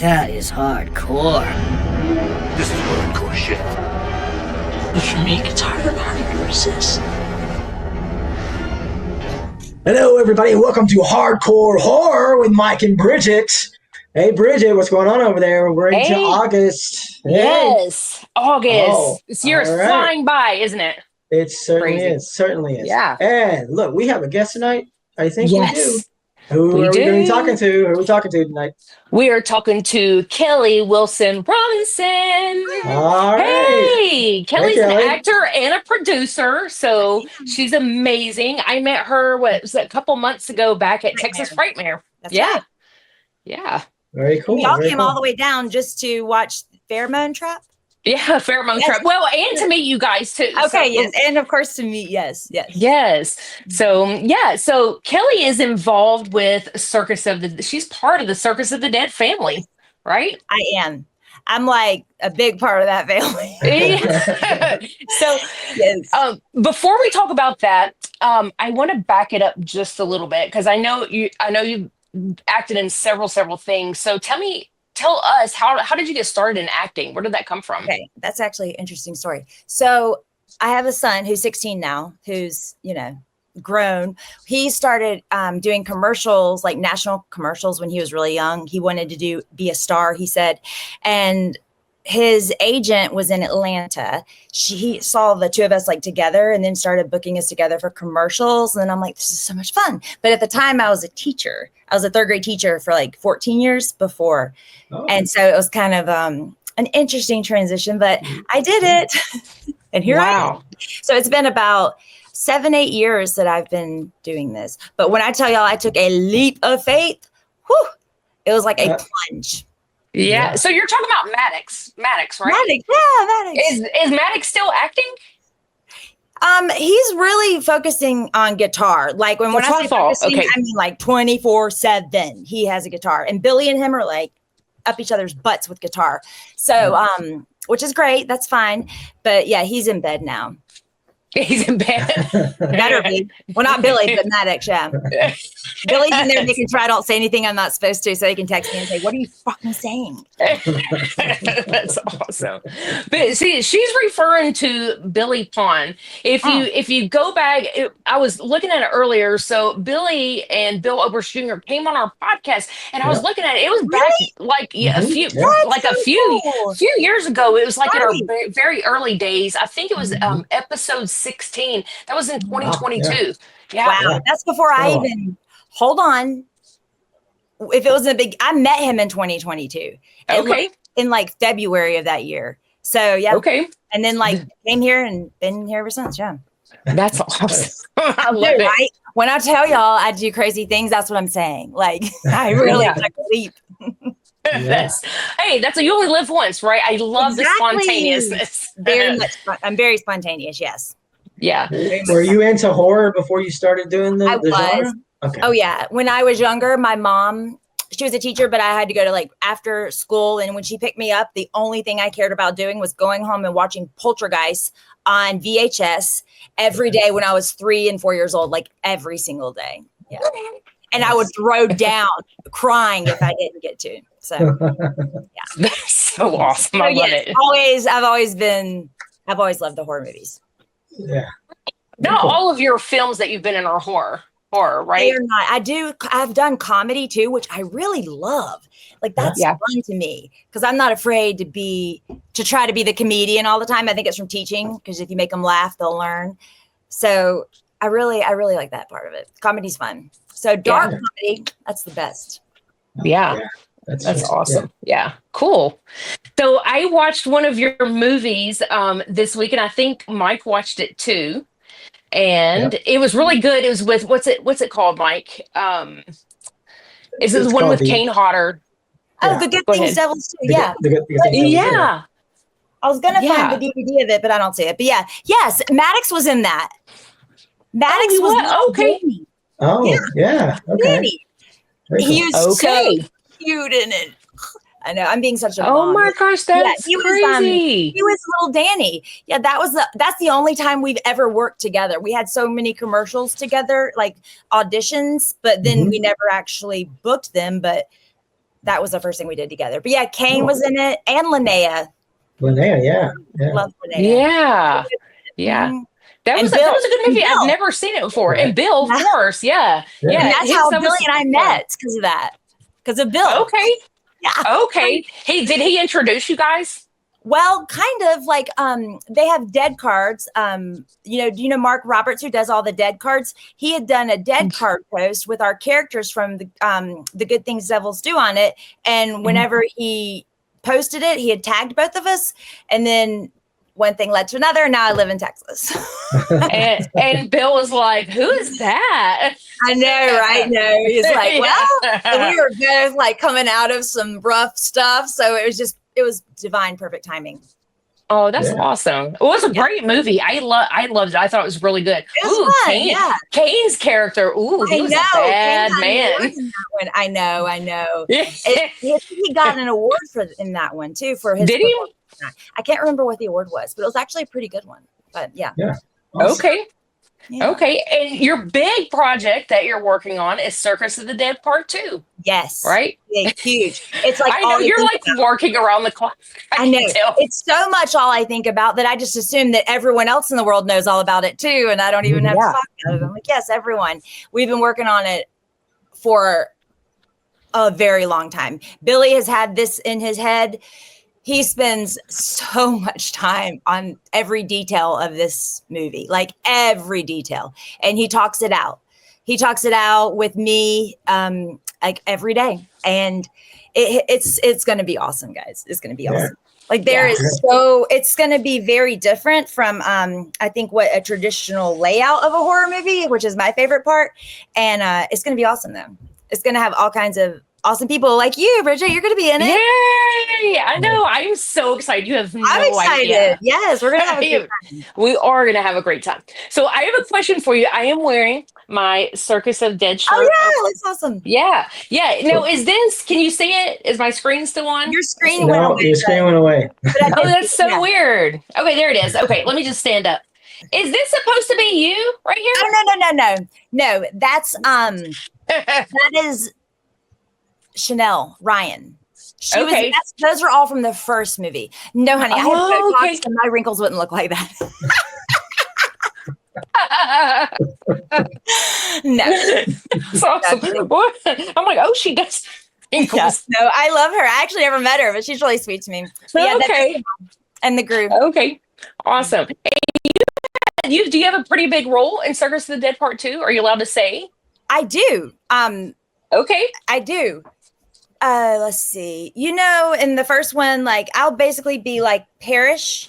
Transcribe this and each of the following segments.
That is hardcore. This is hardcore shit. If you make it harder, how do you resist? Hello, everybody, and welcome to Hardcore Horror with Mike and Bridget. Hey, Bridget, what's going on over there? We're into August. Hey. Yes, August. Oh, this year is all right. flying by, isn't it? It certainly Crazy. is. Certainly is. Yeah. And look, we have a guest tonight. I think Yes. we do. Who We are we going to do. be talking to? Who are we talking to tonight? We are talking to Kelley Wilson Robinson. All right. Hey, Kelly's Kelly. an actor and a producer, so she's amazing. I met her, what was it, a couple months ago back at Texas Frightmare. That's Yeah. right. Yeah. Very cool. Y'all very came cool. all the way down just to watch Pheromone Trap? Yeah, Pheromone Yes. Trap. Well, and to meet you guys too. Okay, So- yes. And of course to meet, yes. Yes. So Kelley is involved with she's part of the Circus of the Dead family, right? I am. I'm like a big part of that family. So Yes. before we talk about that, I want to back it up just a little bit because I know you've acted in several things. So tell us how did you get started in acting? Where did that come from? Okay, that's actually an interesting story. So I have a son who's 16 now, who's, grown. He started doing commercials, like national commercials when he was really young. He wanted to be a star, he said. And his agent was in Atlanta. He saw the two of us like together and then started booking us together for commercials. And then I'm like, this is so much fun. But at the time I was a teacher. I was a third grade teacher for like 14 years before. Oh. And so it was kind of an interesting transition, but I did it. And here I am. So it's been about 7-8 years that I've been doing this. But when I tell y'all I took a leap of faith, it was like a plunge. Yeah. So you're talking about Maddox, right? Maddox, yeah, Maddox. Is Maddox still acting? He's really focusing on guitar. Like when I say focusing, I mean like 24/7. He has a guitar, and Billy and him are like up each other's butts with guitar. So, which is great. That's fine. But yeah, he's in bed now. He's in bed. Better be. Well, not Billy, but Maddox, yeah. Billy's in there making sure I don't say anything I'm not supposed to, so he can text me and say, what are you fucking saying? That's awesome. But see, she's referring to Billy Pond. If you go back, I was looking at it earlier. So Billy and Bill Oberst Jr. came on our podcast, and I was looking at it. It was back like a few years ago. It was like in our very early days. I think it was episode 16. That was in 2022. Wow. That's before I even, hold on. If it was I met him in 2022. Okay. In like February of that year. So yeah. Okay. And then like came here and been here ever since. Yeah. That's awesome. I love it. Right? When I tell y'all I do crazy things, that's what I'm saying. Like I really took a leap. That's you only live once, right? I love the spontaneousness. Very much. I'm very spontaneous. Yes. Yeah. Were you into horror before you started doing the genre? Okay. Oh yeah. When I was younger, my mom, she was a teacher, but I had to go to like after school. And when she picked me up, the only thing I cared about doing was going home and watching Poltergeist on VHS every day when I was 3 and 4 years old, like every single day. Yeah. And I would throw down crying if I didn't get to. So yeah. That's so awesome. I love it. I've always loved the horror movies. Yeah. Not all of your films that you've been in are horror, right? They are not. I've done comedy too, which I really love. Like that's fun to me because I'm not afraid to try to be the comedian all the time. I think it's from teaching because if you make them laugh, they'll learn. So I really like that part of it. Comedy's fun. So dark comedy, that's the best. Yeah. That's awesome. Yeah. Cool. So I watched one of your movies this week, and I think Mike watched it too. And it was really good. It was with what's it called, Mike? Is it the one with Kane Hodder? Oh, The Good Things Devils too. Yeah. Yeah. I was gonna find the DVD of it, but I don't see it. But yeah, yes, Maddox was in that. Maddox was okay. Danny. Oh yeah. Okay. Danny. He was okay. so cute in it. I know. I'm being such a Oh mom. my gosh, that's he crazy. He was little Danny. Yeah, that's the only time we've ever worked together. We had so many commercials together, like auditions, but then we never actually booked them. But that was the first thing we did together. But yeah, Kane was in it, and Linnea. Linnea, yeah. Love Linnea. Yeah. Yeah. Mhm. That And was Bill. a good movie. And Bill. I've never seen it before. And Bill, of course. Yeah. Yeah. Yeah. And that's his- how that was Billy and I fun. met, because of that. Because of Bill. Okay. Yeah. Okay. Hey, did he introduce you guys? Well, kind of like they have dead cards. Do you know Mark Roberts, who does all the dead cards? He had done a dead card post with our characters from the Good Things Devils Do on it. And whenever he posted it, he had tagged both of us. And then one thing led to another, and now I live in Texas. and Bill was like, "Who is that?" I know, right? No, he's like, well, Yeah. and we were both like coming out of some rough stuff. So it was divine, perfect timing. Oh, that's awesome. It was a great movie. I loved it. I thought it was really good. It was fun, Kane, yeah. Kane's character. Ooh, he was a bad man. I know. Yeah. He got an award in that one too for his. Did he? I can't remember what the award was, but it was actually a pretty good one. But yeah. Yeah. Awesome. Okay. Yeah. Okay. And your big project that you're working on is Circus of the Dead Part 2. Yes. Right? Big, huge. It's like I know you're like working around the clock. I know. can tell. It's so much all I think about that I just assume that everyone else in the world knows all about it too. And I don't even have to talk about it. I'm like, yes, everyone. We've been working on it for a very long time. Billy has had this in his head. He spends so much time on every detail of this movie, like every detail. And he talks it out. He talks it out with me like every day. And it's going to be awesome, guys. It's going to be awesome. Like it's going to be very different from, I think, what a traditional layout of a horror movie, which is my favorite part. And it's going to be awesome, though. It's going to have all kinds of awesome people like you, Bridget. You're going to be in it. Yay! I know. I'm so excited. You have no I'm excited. idea. Yes, we're going to have a good time. We are going to have a great time. So I have a question for you. I am wearing my Circus of Dead shirt. Oh, yeah. That's awesome. Yeah. Yeah. No, can you see it? Is my screen still on? Your screen went away. Your screen went away. Oh, that's so weird. Okay, there it is. Okay, let me just stand up. Is this supposed to be you right here? Oh, no. That's, that is Chanel Ryan. Those are all from the first movie. No, honey, I have Botox, and my wrinkles wouldn't look like that. No. It's awesome. What? I'm like, oh, she does. Yes. No, I love her. I actually never met her, but she's really sweet to me. But yeah, Okay. And the group. Okay. Awesome. And do you have a pretty big role in Circus of the Dead Part 2? Are you allowed to say? I do. Okay. I do. Let's see. In the first one, like I'll basically be like Parrish,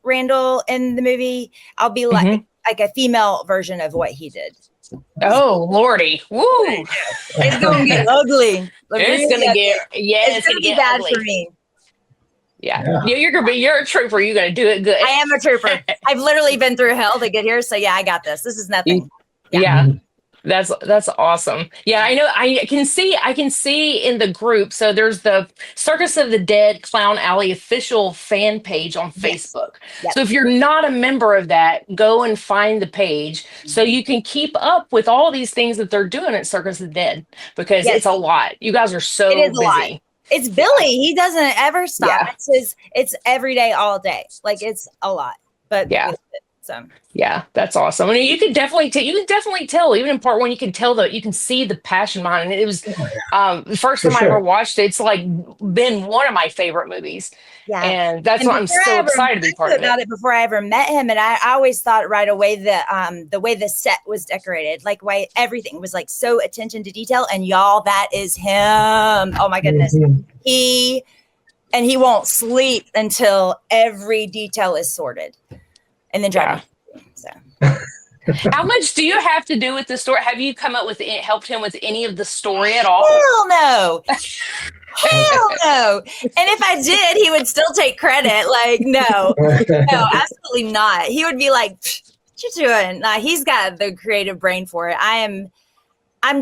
Randall in the movie. I'll be like a female version of what he did. Oh, Lordy. Woo. It's gonna get ugly. It's gonna get bad ugly. for me. Yeah. You're a trooper. You're gonna do it good. I am a trooper. I've literally been through hell to get here. So yeah, I got this. This is nothing. Yeah. That's awesome. Yeah, I know. I can see in the group. So there's the Circus of the Dead Clown Alley official fan page on Facebook. Yes. So if you're not a member of that, go and find the page so you can keep up with all these things that they're doing at Circus of the Dead, because it's a lot. You guys are so busy. A lot. It's Billy. He doesn't ever stop. Yeah. It's every day, all day. Like it's a lot. But so yeah, that's awesome. I mean, you can definitely tell, even in part one, you can see the passion behind it. It was the first time I ever watched it. It's like been one of my favorite movies. Yeah. And that's why I'm so excited to be part of it. Before I ever met him. And I always thought right away that the way the set was decorated, like why everything was like so attention to detail. And y'all, that is him. Oh my goodness. He won't sleep until every detail is sorted. And then drive. So. How much do you have to do with the story? Have you helped him with any of the story at all? Hell no. Hell no. And if I did, he would still take credit. Like, no, absolutely not. He would be like, what you doing? Nah, he's got the creative brain for it. I'm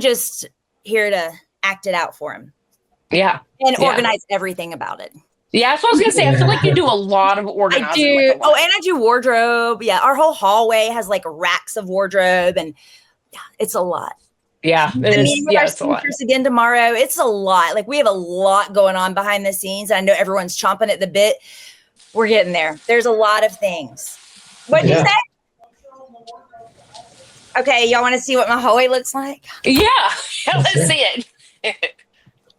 just here to act it out for him. Yeah. And organize everything about it. Yeah, that's what I was going to say. I feel like you do a lot of organizing. I do. And I do wardrobe. Yeah, our whole hallway has like racks of wardrobe, and it's a lot. Yeah. I mean, with our speakers again tomorrow, it's a lot. Like we have a lot going on behind the scenes. I know everyone's chomping at the bit. We're getting there. There's a lot of things. What did you say? Okay, y'all want to see what my hallway looks like? Yeah, let's see it.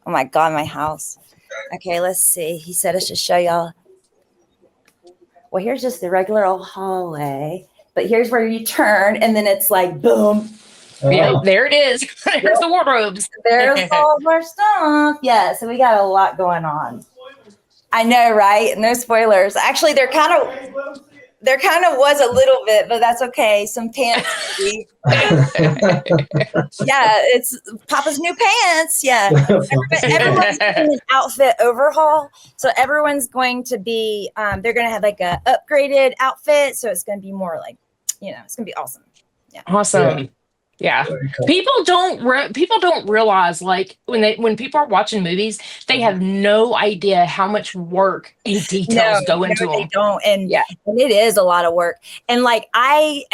Oh my God, my house. Okay, let's see. He said I should show y'all. Well, here's just the regular old hallway, but here's where you turn, and then it's like boom. Yeah, there it is. There's the wardrobes. There's all of our stuff. Yeah, so we got a lot going on. I know, right? No spoilers. Actually, there kind of was a little bit, but that's okay. Some pants. Yeah, it's Papa's new pants. Yeah. Everyone's doing an outfit overhaul. So everyone's going to be, they're going to have like a upgraded outfit. So it's going to be more like, it's going to be awesome. Yeah. Awesome. Yeah. Cool. People don't realize, like, when people are watching movies, they have no idea how much work and details go into them. They don't. And it is a lot of work. And like I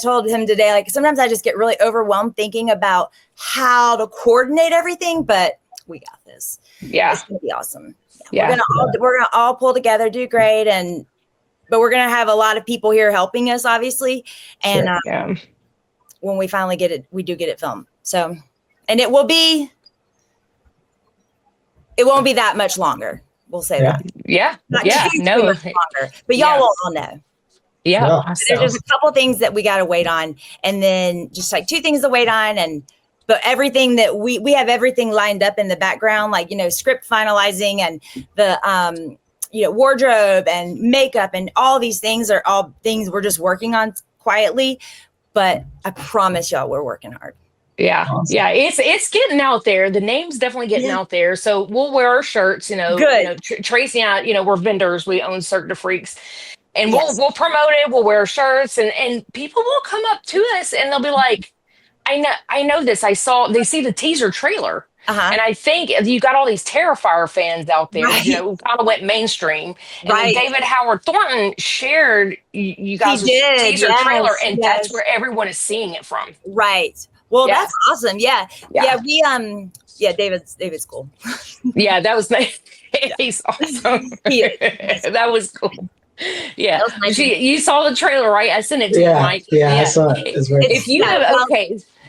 told him today, like sometimes I just get really overwhelmed thinking about how to coordinate everything, but we got this. Yeah. It's gonna be awesome. Yeah. We're gonna all pull together, do great, but we're gonna have a lot of people here helping us, obviously. And when we finally get it, we do get it filmed. So, and it won't be that much longer. We'll say that. Yeah. Not too much longer, but y'all will all know. Yeah. Awesome. There's just a couple things that we got to wait on. And then just like 2 things to wait on. But everything that we have everything lined up in the background, like, script finalizing and the, wardrobe and makeup and all these things are all things we're just working on quietly. But I promise y'all, we're working hard. Yeah. Awesome. Yeah. It's getting out there. The name's definitely getting out there. So we'll wear our shirts, Good. Tracy and I, we're vendors. We own Cirque de Freaks. And we'll promote it. We'll wear shirts and people will come up to us and they'll be like, I know this. They see the teaser trailer. And I think you got all these Terrifier fans out there, who kind of went mainstream. And then David Howard Thornton shared you guys' teaser trailer, and that's where everyone is seeing it from. Right. Well, that's awesome. Yeah. We David's cool. Yeah, that was nice. He's awesome. That was cool. Yeah. That was nice. You saw the trailer, right? I sent it to you, Mike. Yeah, I saw it. It's very if you have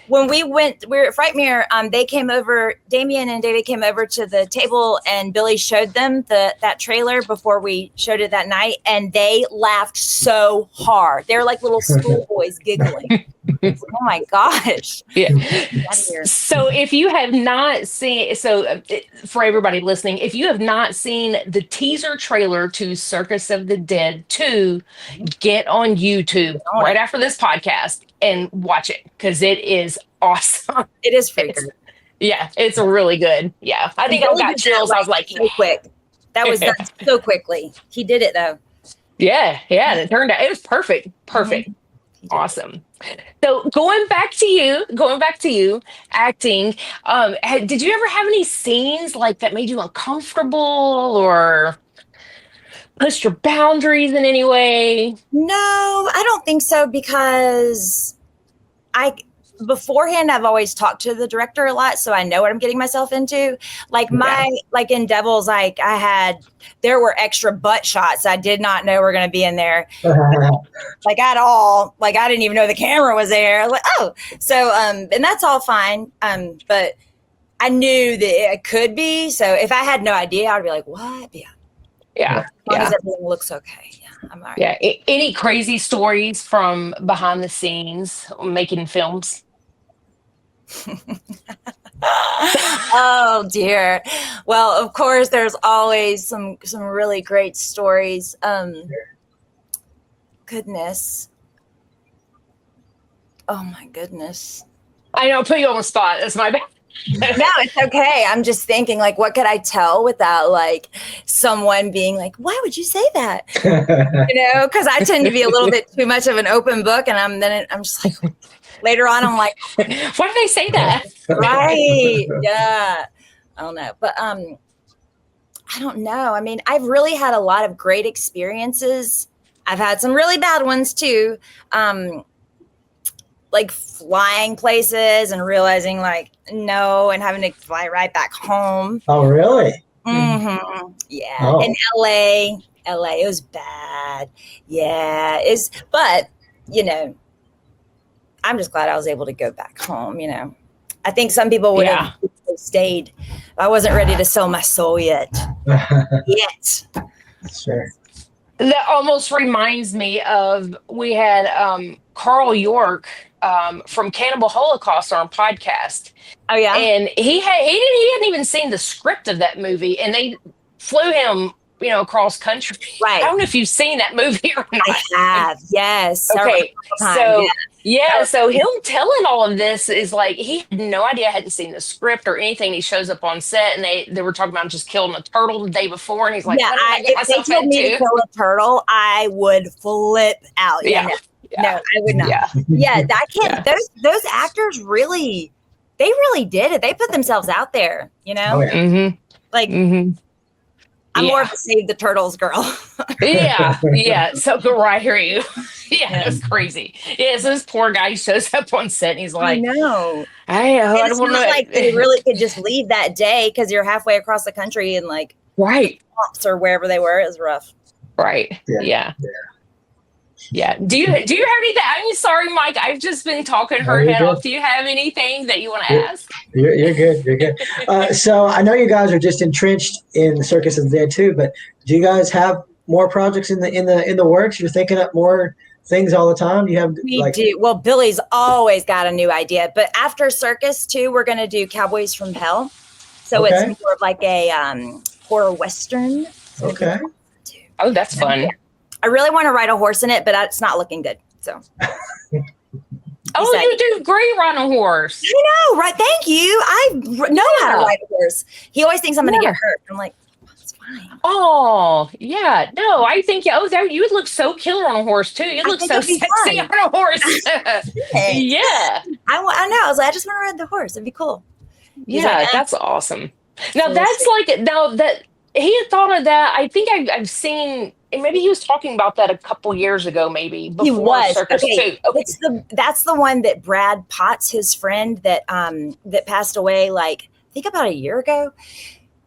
when we were at Frightmare, they came over, Damien and David came over to the table and Billy showed them that trailer before we showed it that night. And they laughed so hard. They were like little schoolboys giggling. Oh my gosh. Yeah. So if you have not seen, for everybody listening, if you have not seen the teaser trailer to Circus of the Dead 2, get on YouTube right after this podcast and watch it because it is awesome. It is freaking. It's really good. Yeah. I think I got chills. I was like, so quick. That was done so quickly. He did it though. Yeah. Yeah. It turned out, it was perfect. Perfect. Awesome. So going back to you acting, did you ever have any scenes like that made you uncomfortable or pushed your boundaries in any way? No, I don't think so because beforehand I've always talked to the director a lot, so I know what I'm getting myself into. Like like in Devils, there were extra butt shots I did not know were going to be in there, like at all. Like I didn't even know the camera was there. I was like, oh, so and that's all fine. But I knew that it could be. So if I had no idea, I'd be like, what? Yeah. As long as everything looks okay. Yeah, I'm all right. Yeah. Any crazy stories from behind the scenes making films? Oh dear. Well, of course, there's always some really great stories. Goodness. Oh my goodness. I know, put you on the spot. That's my bad. No, it's okay. I'm just thinking, like, what could I tell without, like, someone being like, why would you say that? Because I tend to be a little bit too much of an open book. And I'm just like, later on, I'm like, why did they say that? Right. Yeah. I don't know. But I don't know. I mean, I've really had a lot of great experiences. I've had some really bad ones, too. like flying places and realizing like no, and having to fly right back home. Oh, really? Mm-hmm. Yeah. Oh. In LA, it was bad. Yeah. But, you know, I'm just glad I was able to go back home, you know. I think some people would have stayed. I wasn't ready to sell my soul yet. Sure. That almost reminds me of we had Carl York from Cannibal Holocaust on our podcast. Oh yeah, and he hadn't even seen the script of that movie, and they flew him, you know, across country. Right. I don't know if you've seen that movie or not. I have. Yes. Okay. So yeah. So him telling all of this is like he had no idea, hadn't seen the script or anything. He shows up on set, and they were talking about just killing a turtle the day before, and he's like, yeah, what did I get if they myself told me into? to kill a turtle, I would flip out. Yeah. No, I would not. Yeah, I can't. Those actors really, they really did it. They put themselves out there, you know. Oh, yeah. Mm-hmm. Like, I'm more of a Save the Turtles girl. Yeah. So go right here, you. That's crazy. Yeah, so this poor guy shows up on set, and he's like, I know. I It's don't not know. like they really could just leave that day because you're halfway across the country and like swamps or wherever they were. It was rough. Right. Yeah. Do you have anything? I'm sorry, Mike. I've just been talking her head off. Do you have anything that you want to ask? You're good. You're good. So I know you guys are just entrenched in the circus and there too, but do you guys have more projects in the works? You're thinking up more things all the time. You have We do. Well, Billy's always got a new idea, but after Circus too, we're going to do Cowboys from Hell. So it's more of like a horror western. Okay. Oh, that's fun. I really want to ride a horse in it, but it's not looking good. So. You do great riding a horse. I know, right? Thank you. I know how to ride a horse. He always thinks I'm going to get hurt. I'm like, it's fine. Oh, yeah. No, I think you would look so killer on a horse too. You look so sexy on a horse. Yeah. I know. I was like, I just want to ride the horse. It'd be cool. That's awesome. Now that's like that he had thought of that. I think I've seen. And maybe he was talking about that a couple years ago, maybe before he was. Circus too. Okay. That's the one that Brad Potts, his friend that passed away, like I think about a year ago.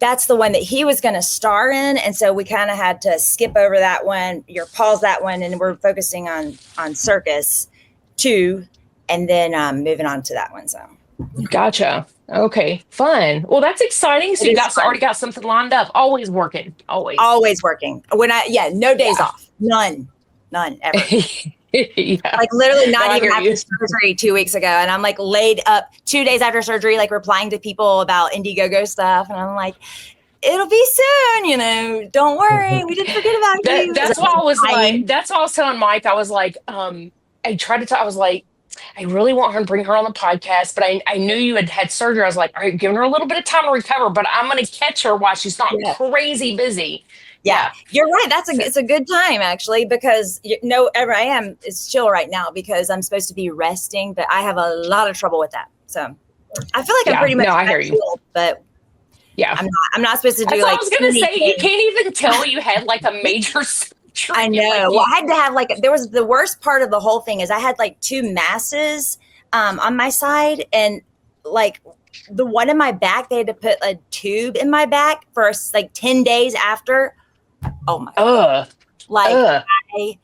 That's the one that he was going to star in, and so we kind of had to skip over that one, pause that one, and we're focusing on Circus 2, and then moving on to that one. So, gotcha. Okay, fun. Well, that's exciting. So you already got something lined up. Always working. Always working. No days off. None ever. Like literally not even after surgery 2 weeks ago. And I'm like laid up 2 days after surgery, like replying to people about Indiegogo stuff. And I'm like, it'll be soon, don't worry. We didn't forget about you. That's why I was like, that's why I was telling Mike, I was like, I tried to tell, I was like, I really want her to bring her on the podcast, but I knew you had surgery. I was like, all right, giving her a little bit of time to recover, but I'm going to catch her while she's not crazy busy. Yeah, you're right. It's a good time actually, because it's chill right now because I'm supposed to be resting, but I have a lot of trouble with that. So I feel like I'm pretty much. No, I hear you. But I'm not supposed to do I was going to say, you can't even tell you had like a major. I know. Well, I had to have there was the worst part of the whole thing is I had like 2 masses on my side, and like the one in my back, they had to put a tube in my back for like 10 days after. Oh my God. I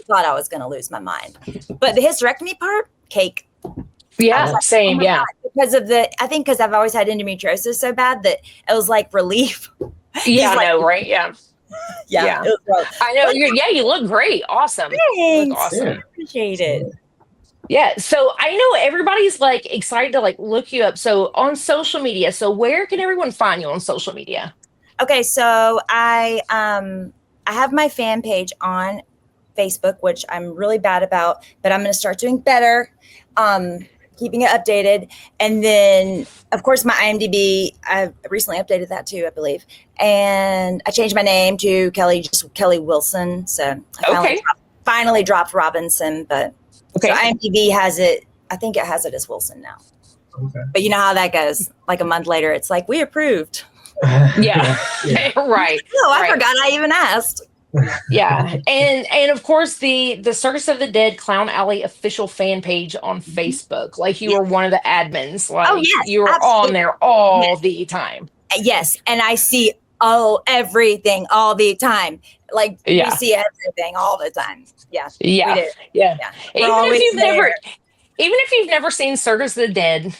thought I was going to lose my mind. But the hysterectomy part, cake. Yeah, like, same. God, because I've always had endometriosis so bad that it was like relief. Yeah, I know, right? Yeah. Yeah. I know. You look great. Awesome. Thanks. Look awesome. Appreciate it. Yeah. So I know everybody's like excited to like look you up. So on social media. So where can everyone find you on social media? Okay. So I have my fan page on Facebook, which I'm really bad about, but I'm going to start doing better. Keeping it updated. And then, of course, my IMDb, I've recently updated that too, I believe. And I changed my name to Kelley Wilson. So I finally dropped Robinson, but so IMDb has it, I think it has it as Wilson now. Okay. But you know how that goes. Like a month later, it's like, we approved. Yeah. Right. No, I forgot I even asked. Yeah, and of course the Circus of the Dead Clown Alley official fan page on Facebook. Like you were one of the admins. Like yes, you were on absolutely. there all the time. Yes, and I see everything all the time. Like we see everything all the time. Yeah, yeah, we do. yeah. We're always Even if you've never seen Circus of the Dead,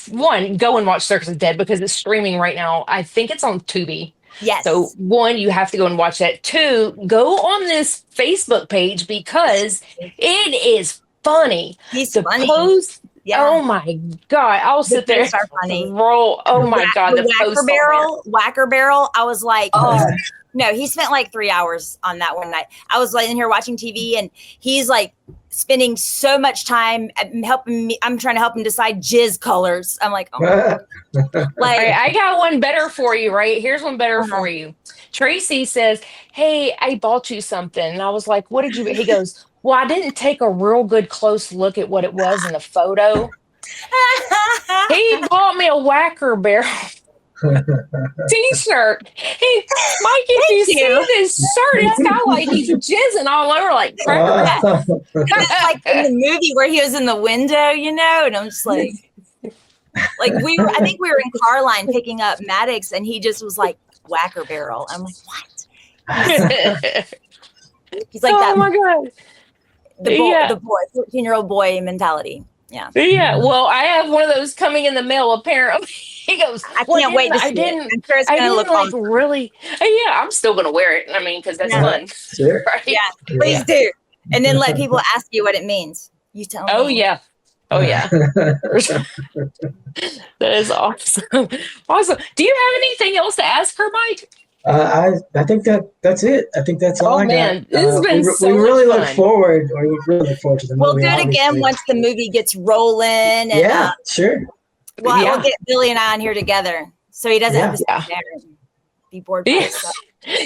one, go and watch Circus of the Dead because it's streaming right now. I think it's on Tubi. Yes. So one, you have to go and watch that. Two, go on this Facebook page because it is funny. He's the funny. Post, yeah. Oh my God. I'll sit there are funny. roll. Oh my God. The Whacker Barrel. I was like, no, he spent like 3 hours on that one night. I was like in here watching TV and he's like spending so much time helping me. I'm trying to help him decide jizz colors. I'm like, oh my God. Like, right, I got one better for you, right? Here's one better for you. Tracy says, hey, I bought you something. And I was like, what did you, he goes, well, I didn't take a real good close look at what it was in the photo. He bought me a Whacker Barrel t-shirt. Hey, Mike, if you see this shirt, it's got like he's jizzing all over like crap. It's like in the movie where he was in the window, you know, and I'm just like I think we were in Carline picking up Maddox and he just was like Whacker Barrel. I'm like, what? He's like that. Oh my God. The boy, 14-year-old boy mentality. Yeah. Yeah. Well, I have one of those coming in the mail apparently. He goes, I can't wait to see it. I'm sure it's going to look like really. Yeah, I'm still going to wear it. I mean, because that's fun. Sure. Right? Yeah, please do. And then let people ask you what it means. You tell me. Yeah. Oh, yeah. That is awesome. Awesome. Do you have anything else to ask her, Mike? I think that's it. I think that's all I got. This has been so we really much look fun. forward. We really look forward to the movie. We'll do it again once the movie gets rolling. And, sure. We'll get Billy and I on here together, so he doesn't have to sit there and be bored by himself.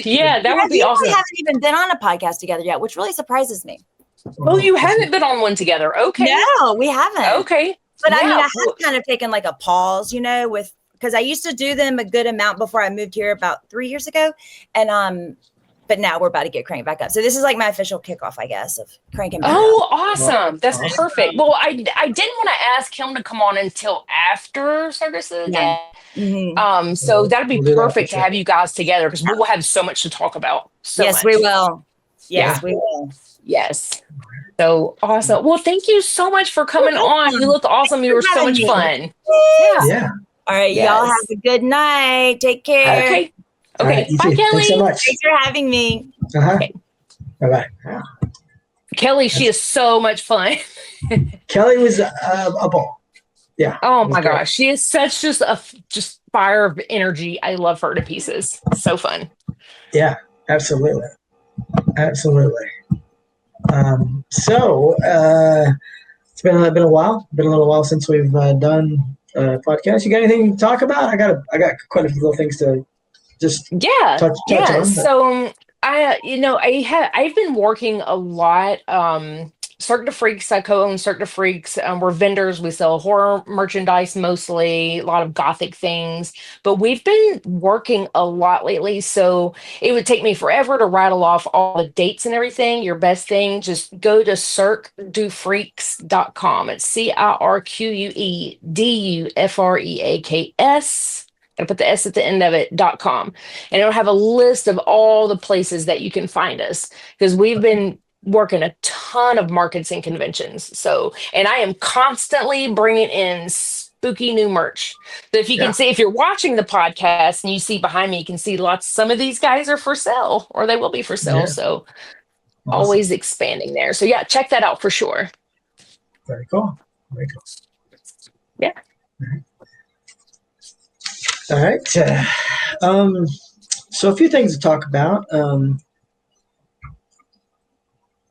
Yeah, that would be awesome. We haven't even been on a podcast together yet, which really surprises me. Oh, you haven't been on one together. Okay. No, we haven't. Okay. But I mean, I have kind of taken like a pause, you know, because I used to do them a good amount before I moved here about 3 years ago. And but now we're about to get cranked back up. So this is like my official kickoff, I guess, of cranking back up. Awesome. That's perfect. Well, I didn't want to ask him to come on until after Circus of the Dead. Mm-hmm. So that'd be perfect to have you guys together because we will have so much to talk about. Yes, we will. Yes, we will. Yes. So awesome. Well, thank you so much for coming on. You look awesome. You were so much fun. Yeah. All right. Y'all have a good night. Take care. Okay. Right, Bye, Kelley. Thanks so much. Thanks for having me. Okay. Bye-bye. Kelley, she is so much fun. Kelley was a ball. Yeah. Oh my gosh. She is such just fire of energy. I love her to pieces. So fun. Yeah, absolutely. Absolutely. So it's been a while. Been a little while since we've done a podcast. You got anything to talk about? I got quite a few little things to just touch on. So I've been working a lot. Cirque du Freaks, I co-own Cirque du Freaks. We're vendors. We sell horror merchandise mostly, a lot of gothic things. But we've been working a lot lately, so it would take me forever to rattle off all the dates and everything. Your best thing, just go to cirquedufreaks.com. It's CIRQUEDUFREAKS. I put the S at the end of it, .com. And it'll have a list of all the places that you can find us because we've been working a ton of markets and conventions. So, and I am constantly bringing in spooky new merch. So if you can see, if you're watching the podcast and you see behind me, you can see some of these guys are for sale or they will be for sale. So always expanding there. So yeah, check that out for sure. Very cool. Very cool. Yeah. All right. So a few things to talk about.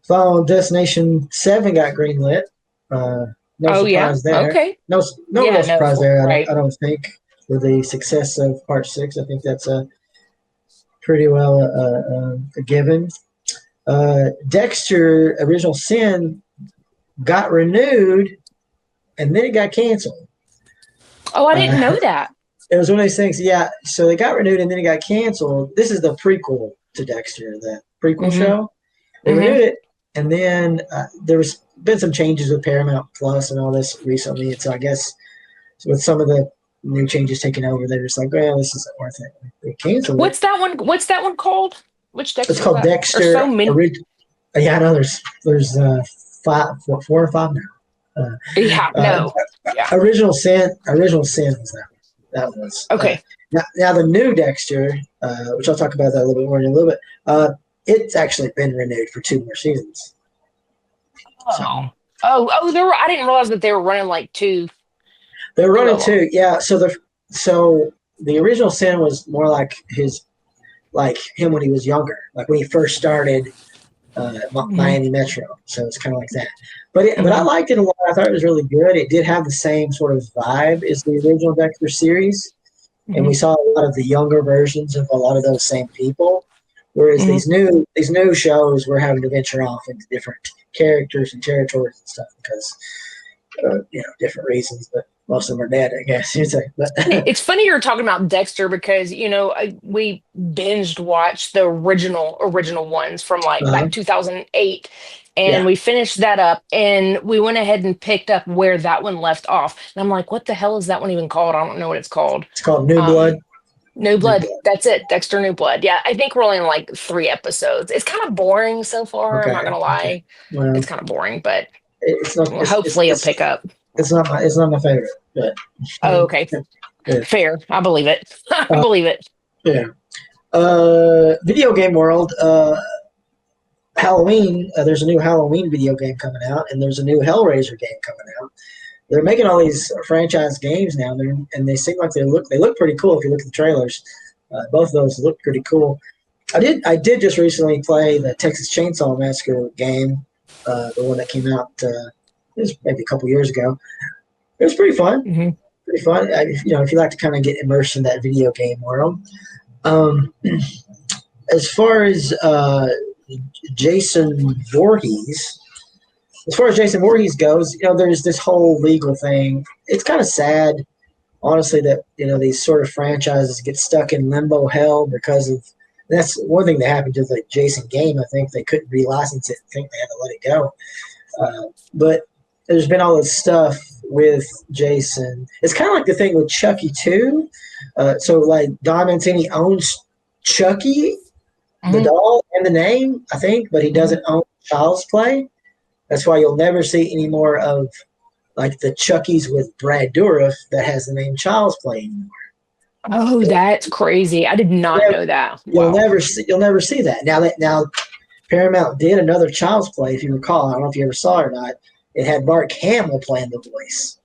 Final Destination 7 got greenlit. No surprise there. Okay. No real surprise there. Right. I don't think with the success of Part 6. I think that's pretty well a given. Dexter Original Sin got renewed, and then it got canceled. Oh, I didn't know that. It was one of those things. Yeah. So they got renewed, and then it got canceled. This is the prequel to Dexter that prequel show. They renewed it, and then there was been some changes with Paramount Plus and all this recently. And so I guess with some of the new changes taken over, they're just like, well, this isn't worth it. They canceled it. What's that one? What's that one called? Which Dexter? It's called Dexter. There's so many. Yeah, I know. There's 4 or 5 now. Original Sin was that was okay. Now the new Dexter, which I'll talk about that a little bit more in a little bit. It's actually been renewed for 2 more seasons. I didn't realize that they were running like 2. They're running 2, yeah. So the original Sin was more like him when he was younger, like when he first started Miami Metro. So it's kind of like that. But I liked it a lot. I thought it was really good. It did have the same sort of vibe as the original Dexter series, and we saw a lot of the younger versions of a lot of those same people. Whereas these new shows, we're having to venture off into different characters and territories and stuff because different reasons. But most of them are dead, I guess you'd say. But it's funny you're talking about Dexter because we binged watched the original ones from like 2008, and we finished that up, and we went ahead and picked up where that one left off. And I'm like, what the hell is that one even called? I don't know what it's called. It's called New Blood. New Blood. That's it. Dexter New Blood. Yeah, I think we're only in like 3 episodes. It's kind of boring so far. I'm not gonna lie. Well, it's kind of boring, but it's not. Hopefully, it'll pick up. It's not my favorite. But, okay. Yeah. Fair. I believe it. I believe it. Yeah. Video game world. Halloween. There's a new Halloween video game coming out, and there's a new Hellraiser game coming out. They're making all these franchise games now, and they seem like they look pretty cool if you look at the trailers. Both of those look pretty cool. I did just recently play the Texas Chainsaw Massacre game, the one that came out maybe a couple years ago. It was pretty fun. Mm-hmm. Pretty fun. If you like to kind of get immersed in that video game world. As far as Jason Voorhees. As far as Jason Voorhees goes, there's this whole legal thing. It's kind of sad, honestly, that these sort of franchises get stuck in limbo hell because of that's one thing that happened to the Jason game. I think they couldn't relicense it. I think they had to let it go. But there's been all this stuff with Jason. It's kind of like the thing with Chucky too. So like Don Mancini owns Chucky, the doll and the name, I think, but he doesn't own Child's Play. That's why you'll never see any more of like the Chuckies with Brad Dourif that has the name Child's Play anymore. Oh, that's crazy! I did not know that. Wow. You'll never see that. Now Paramount did another Child's Play, if you recall. I don't know if you ever saw it or not. It had Mark Hamill playing the voice.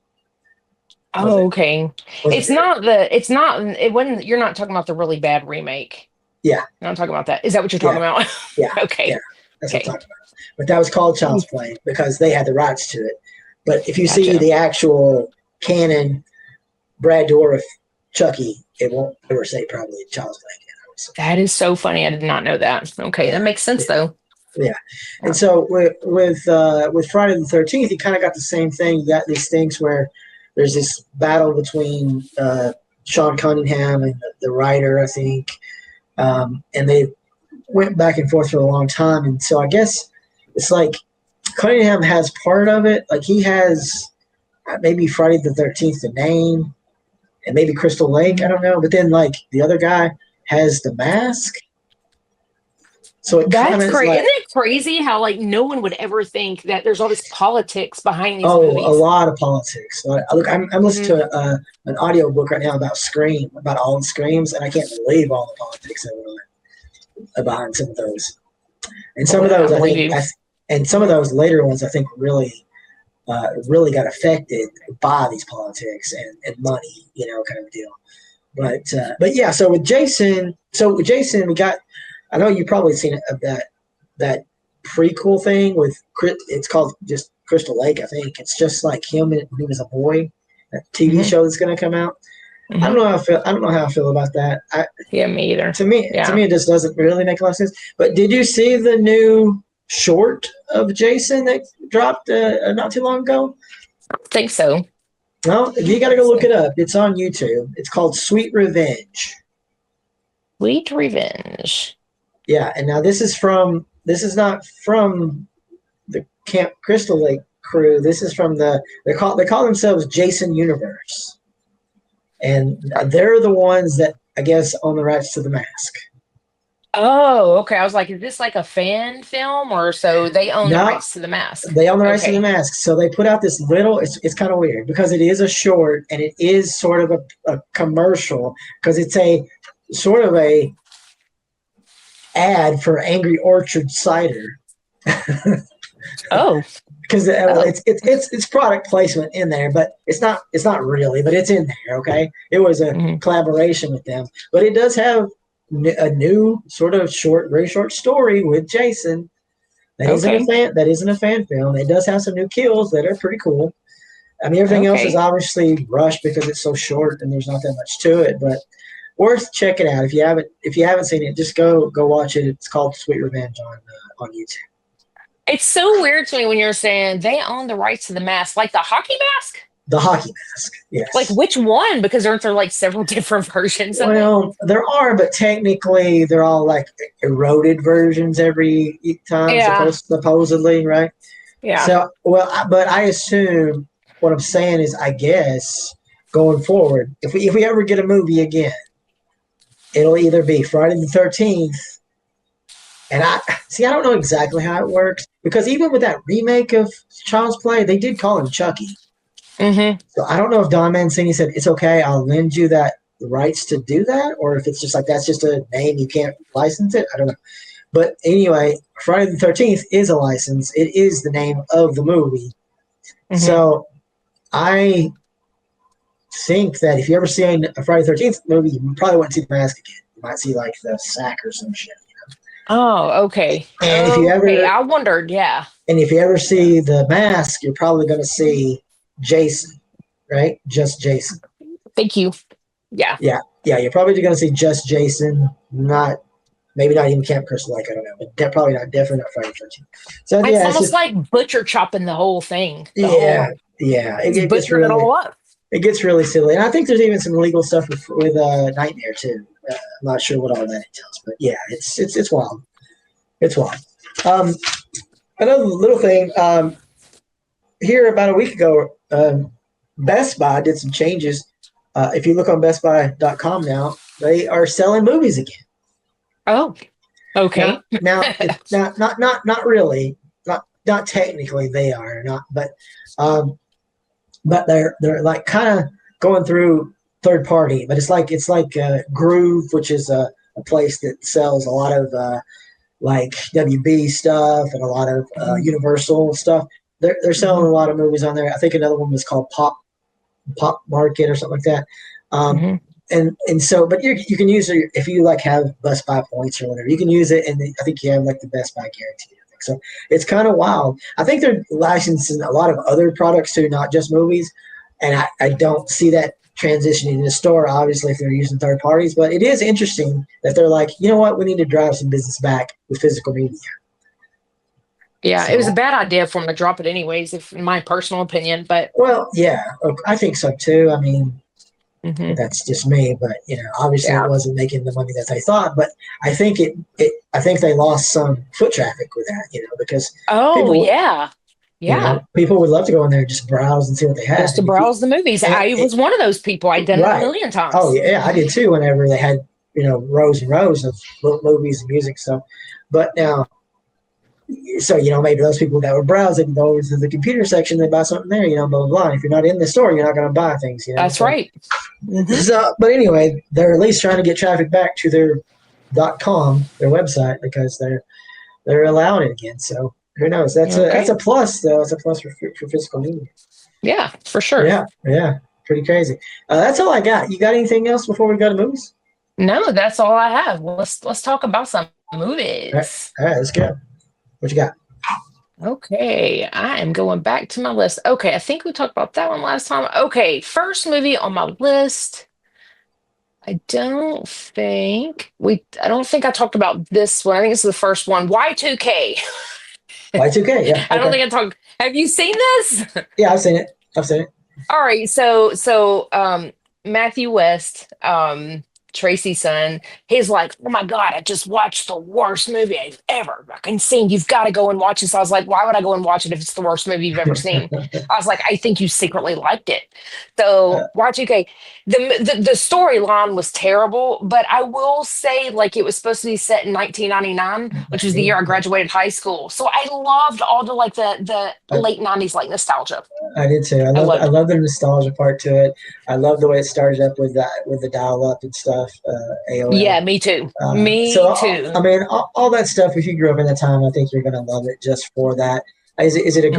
Oh, okay. It wasn't. You're not talking about the really bad remake. Yeah, I'm not talking about that. Is that what you're talking about? Yeah. Okay. Yeah, that's what I'm talking about. But that was called Child's Play because they had the rights to it. But if you see the actual canon Brad Dourif Chucky, it won't ever say probably Child's Play. That is so funny. I did not know that. Okay, that makes sense though. Yeah, and so with Friday the 13th, you kind of got the same thing. You got these things where there's this battle between Sean Cunningham and the writer, I think, and they went back and forth for a long time. And so I guess it's like Cunningham has part of it. Like he has maybe Friday the 13th, the name, and maybe Crystal Lake. I don't know. But then like the other guy has the mask. So that's crazy. Isn't it crazy how like no one would ever think that there's all this politics behind these movies? A lot of politics. Look, I'm listening to an audio book right now about Scream, about all the Screams, and I can't believe all the politics that were behind some of those. And some of those, and some of those later ones, I think really got affected by these politics and money, kind of deal. But yeah, so with Jason, we got. I know you've probably seen that prequel thing with it's called just Crystal Lake. I think it's just like him when he was a boy. That TV show that's going to come out. Mm-hmm. I don't know how I feel about that. Me either. To me, it just doesn't really make a lot of sense. But did you see the new short of Jason that dropped not too long ago? I don't think so. No, you got to go look it up. It's on YouTube. It's called Sweet Revenge. Sweet Revenge. Yeah, and now this is not from the Camp Crystal Lake crew. This is from they call themselves Jason Universe, and they're the ones that I guess own the rights to the mask. Oh, okay. I was like, is this like a fan film or so they own the No, rights to the mask? they own the rights to the Okay. mask, so they put out this little. It's kind of weird because it is a short and it is sort of a commercial because it's a sort of a ad for Angry Orchard cider. Oh. Because it's product placement in there, but it's not really, but it's in there. Okay, it was a collaboration with them, but it does have a new sort of very short story with Jason. That isn't a fan film. It does have some new kills that are pretty cool. I mean, everything else is obviously rushed because it's so short and there's not that much to it, but worth checking out if you haven't seen it. Just go watch it. It's called Sweet Revenge on YouTube. It's so weird to me when you're saying they own the rights to the mask, like the hockey mask. The hockey mask, yes. Like which one? Because aren't there like several different versions of it? Well, there are, but technically they're all like eroded versions every time, supposedly, right? Yeah. So, but I assume what I'm saying is, I guess going forward, if we ever get a movie again, it'll either be Friday the 13th. And I don't know exactly how it works because even with that remake of Child's Play, they did call him Chucky. Mm-hmm. So I don't know if Don Mancini said it's okay, I'll lend you the rights to do that, or if it's just like that's just a name, you can't license it. I don't know. But anyway, Friday the 13th is a license. It is the name of the movie. Mm-hmm. So I think that if you ever see a Friday the 13th movie, you probably won't see the mask again. You might see like the sack or some shit. Oh, okay. And if you ever, I wondered, yeah. And if you ever see the mask, you're probably going to see Jason, right? Just Jason. Thank you. Yeah. Yeah. You're probably going to see just Jason, maybe not even Camp Crystal Lake. I don't know, but probably not. Definitely not Friday the 13th. So it's almost like butcher chopping the whole thing. Yeah. It gets really, it all up. It gets really silly, and I think there's even some legal stuff with Nightmare too. I'm not sure what all that entails, but yeah, it's wild. It's wild. Another little thing. Here about a week ago, Best Buy did some changes. If you look on BestBuy.com now, they are selling movies again. Oh, okay. Now not really, not technically they are not, but they're like kind of going through third party. But it's like Groove, which is a place that sells a lot of like WB stuff and a lot of Universal stuff. They're selling a lot of movies on there. I think another one was called Pop Market or something like that. And so, but you can use it if you like have Best Buy points or whatever. You can use it, and I think you have like the Best Buy guarantee. So it's kind of wild. I think they're licensing a lot of other products too, not just movies. And I don't see that transitioning in the store, obviously, if they're using third parties. But it is interesting that they're like, you know what, we need to drive some business back with physical media. Yeah, it was a bad idea for them to drop it anyways, in my personal opinion. But well, yeah, I think so too. I mean, that's just me, but obviously it wasn't making the money that they thought. But I think I think they lost some foot traffic with that, because people would love to go in there and just browse and see what they had. Just to browse the movies. I was one of those people. I'd done it a million times. Oh yeah, I did too. Whenever they had rows and rows of movies and music stuff, but now. So, maybe those people that were browsing go over to the computer section, they buy something there, blah, blah, blah. If you're not in the store, you're not going to buy things, That's right. So, but anyway, they're at least trying to get traffic back to their .com, their website, because they're allowing it again. So who knows? That's a plus, though. It's a plus for physical media. Yeah, for sure. Yeah. Pretty crazy. That's all I got. You got anything else before we go to movies? No, that's all I have. Well, let's talk about some movies. All right, let's go. What you got? Okay, I am going back to my list. Okay, I think we talked about that one last time. Okay, first movie on my list. I don't think I talked about this one. I think it's the first one. Y2K. Y2K, yeah. I don't think I talked. Have you seen this? Yeah, I've seen it. All right, so Matthew West, Tracy's son, he's like, "Oh my God, I just watched the worst movie I've ever fucking seen. You've got to go and watch it." So I was like, "Why would I go and watch it if it's the worst movie you've ever seen?" I was like, "I think you secretly liked it." So watch. Okay, the storyline was terrible, but I will say, like, it was supposed to be set in 1999, which was the year I graduated high school. So I loved all the like the late 90s like nostalgia. I did too. I love the nostalgia part to it. I love the way it started up with the dial up and stuff. AOL. Yeah, me too. Too. I mean, all that stuff. If you grew up in that time, I think you're gonna love it just for that. Is it a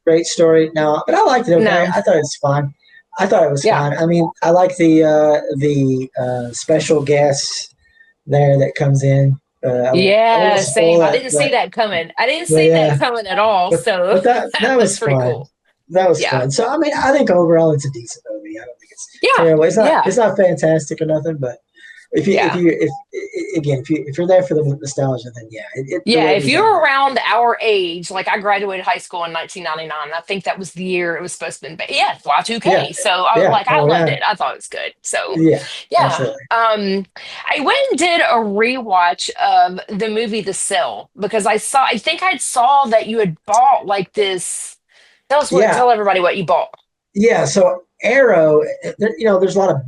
great story? No, but I liked it. Okay, No. I thought it was fun. I thought it was fun. I mean, I like the special guest there that comes in. Same. I didn't see that coming. I didn't see that coming at all. So that was pretty fun. cool. That was fun. So I mean, I think overall it's a decent movie. I don't think it's terrible. It's not fantastic or nothing, but if you're there for the nostalgia, then if you're around our age, like I graduated high school in 1999, I think that was the year it was supposed to be. Y2K. Yeah. So I loved it. I thought it was good. So absolutely. I went and did a rewatch of the movie The Cell because I think I saw that you had bought like this. Tell everybody what you bought. Yeah, so Arrow, there's a lot of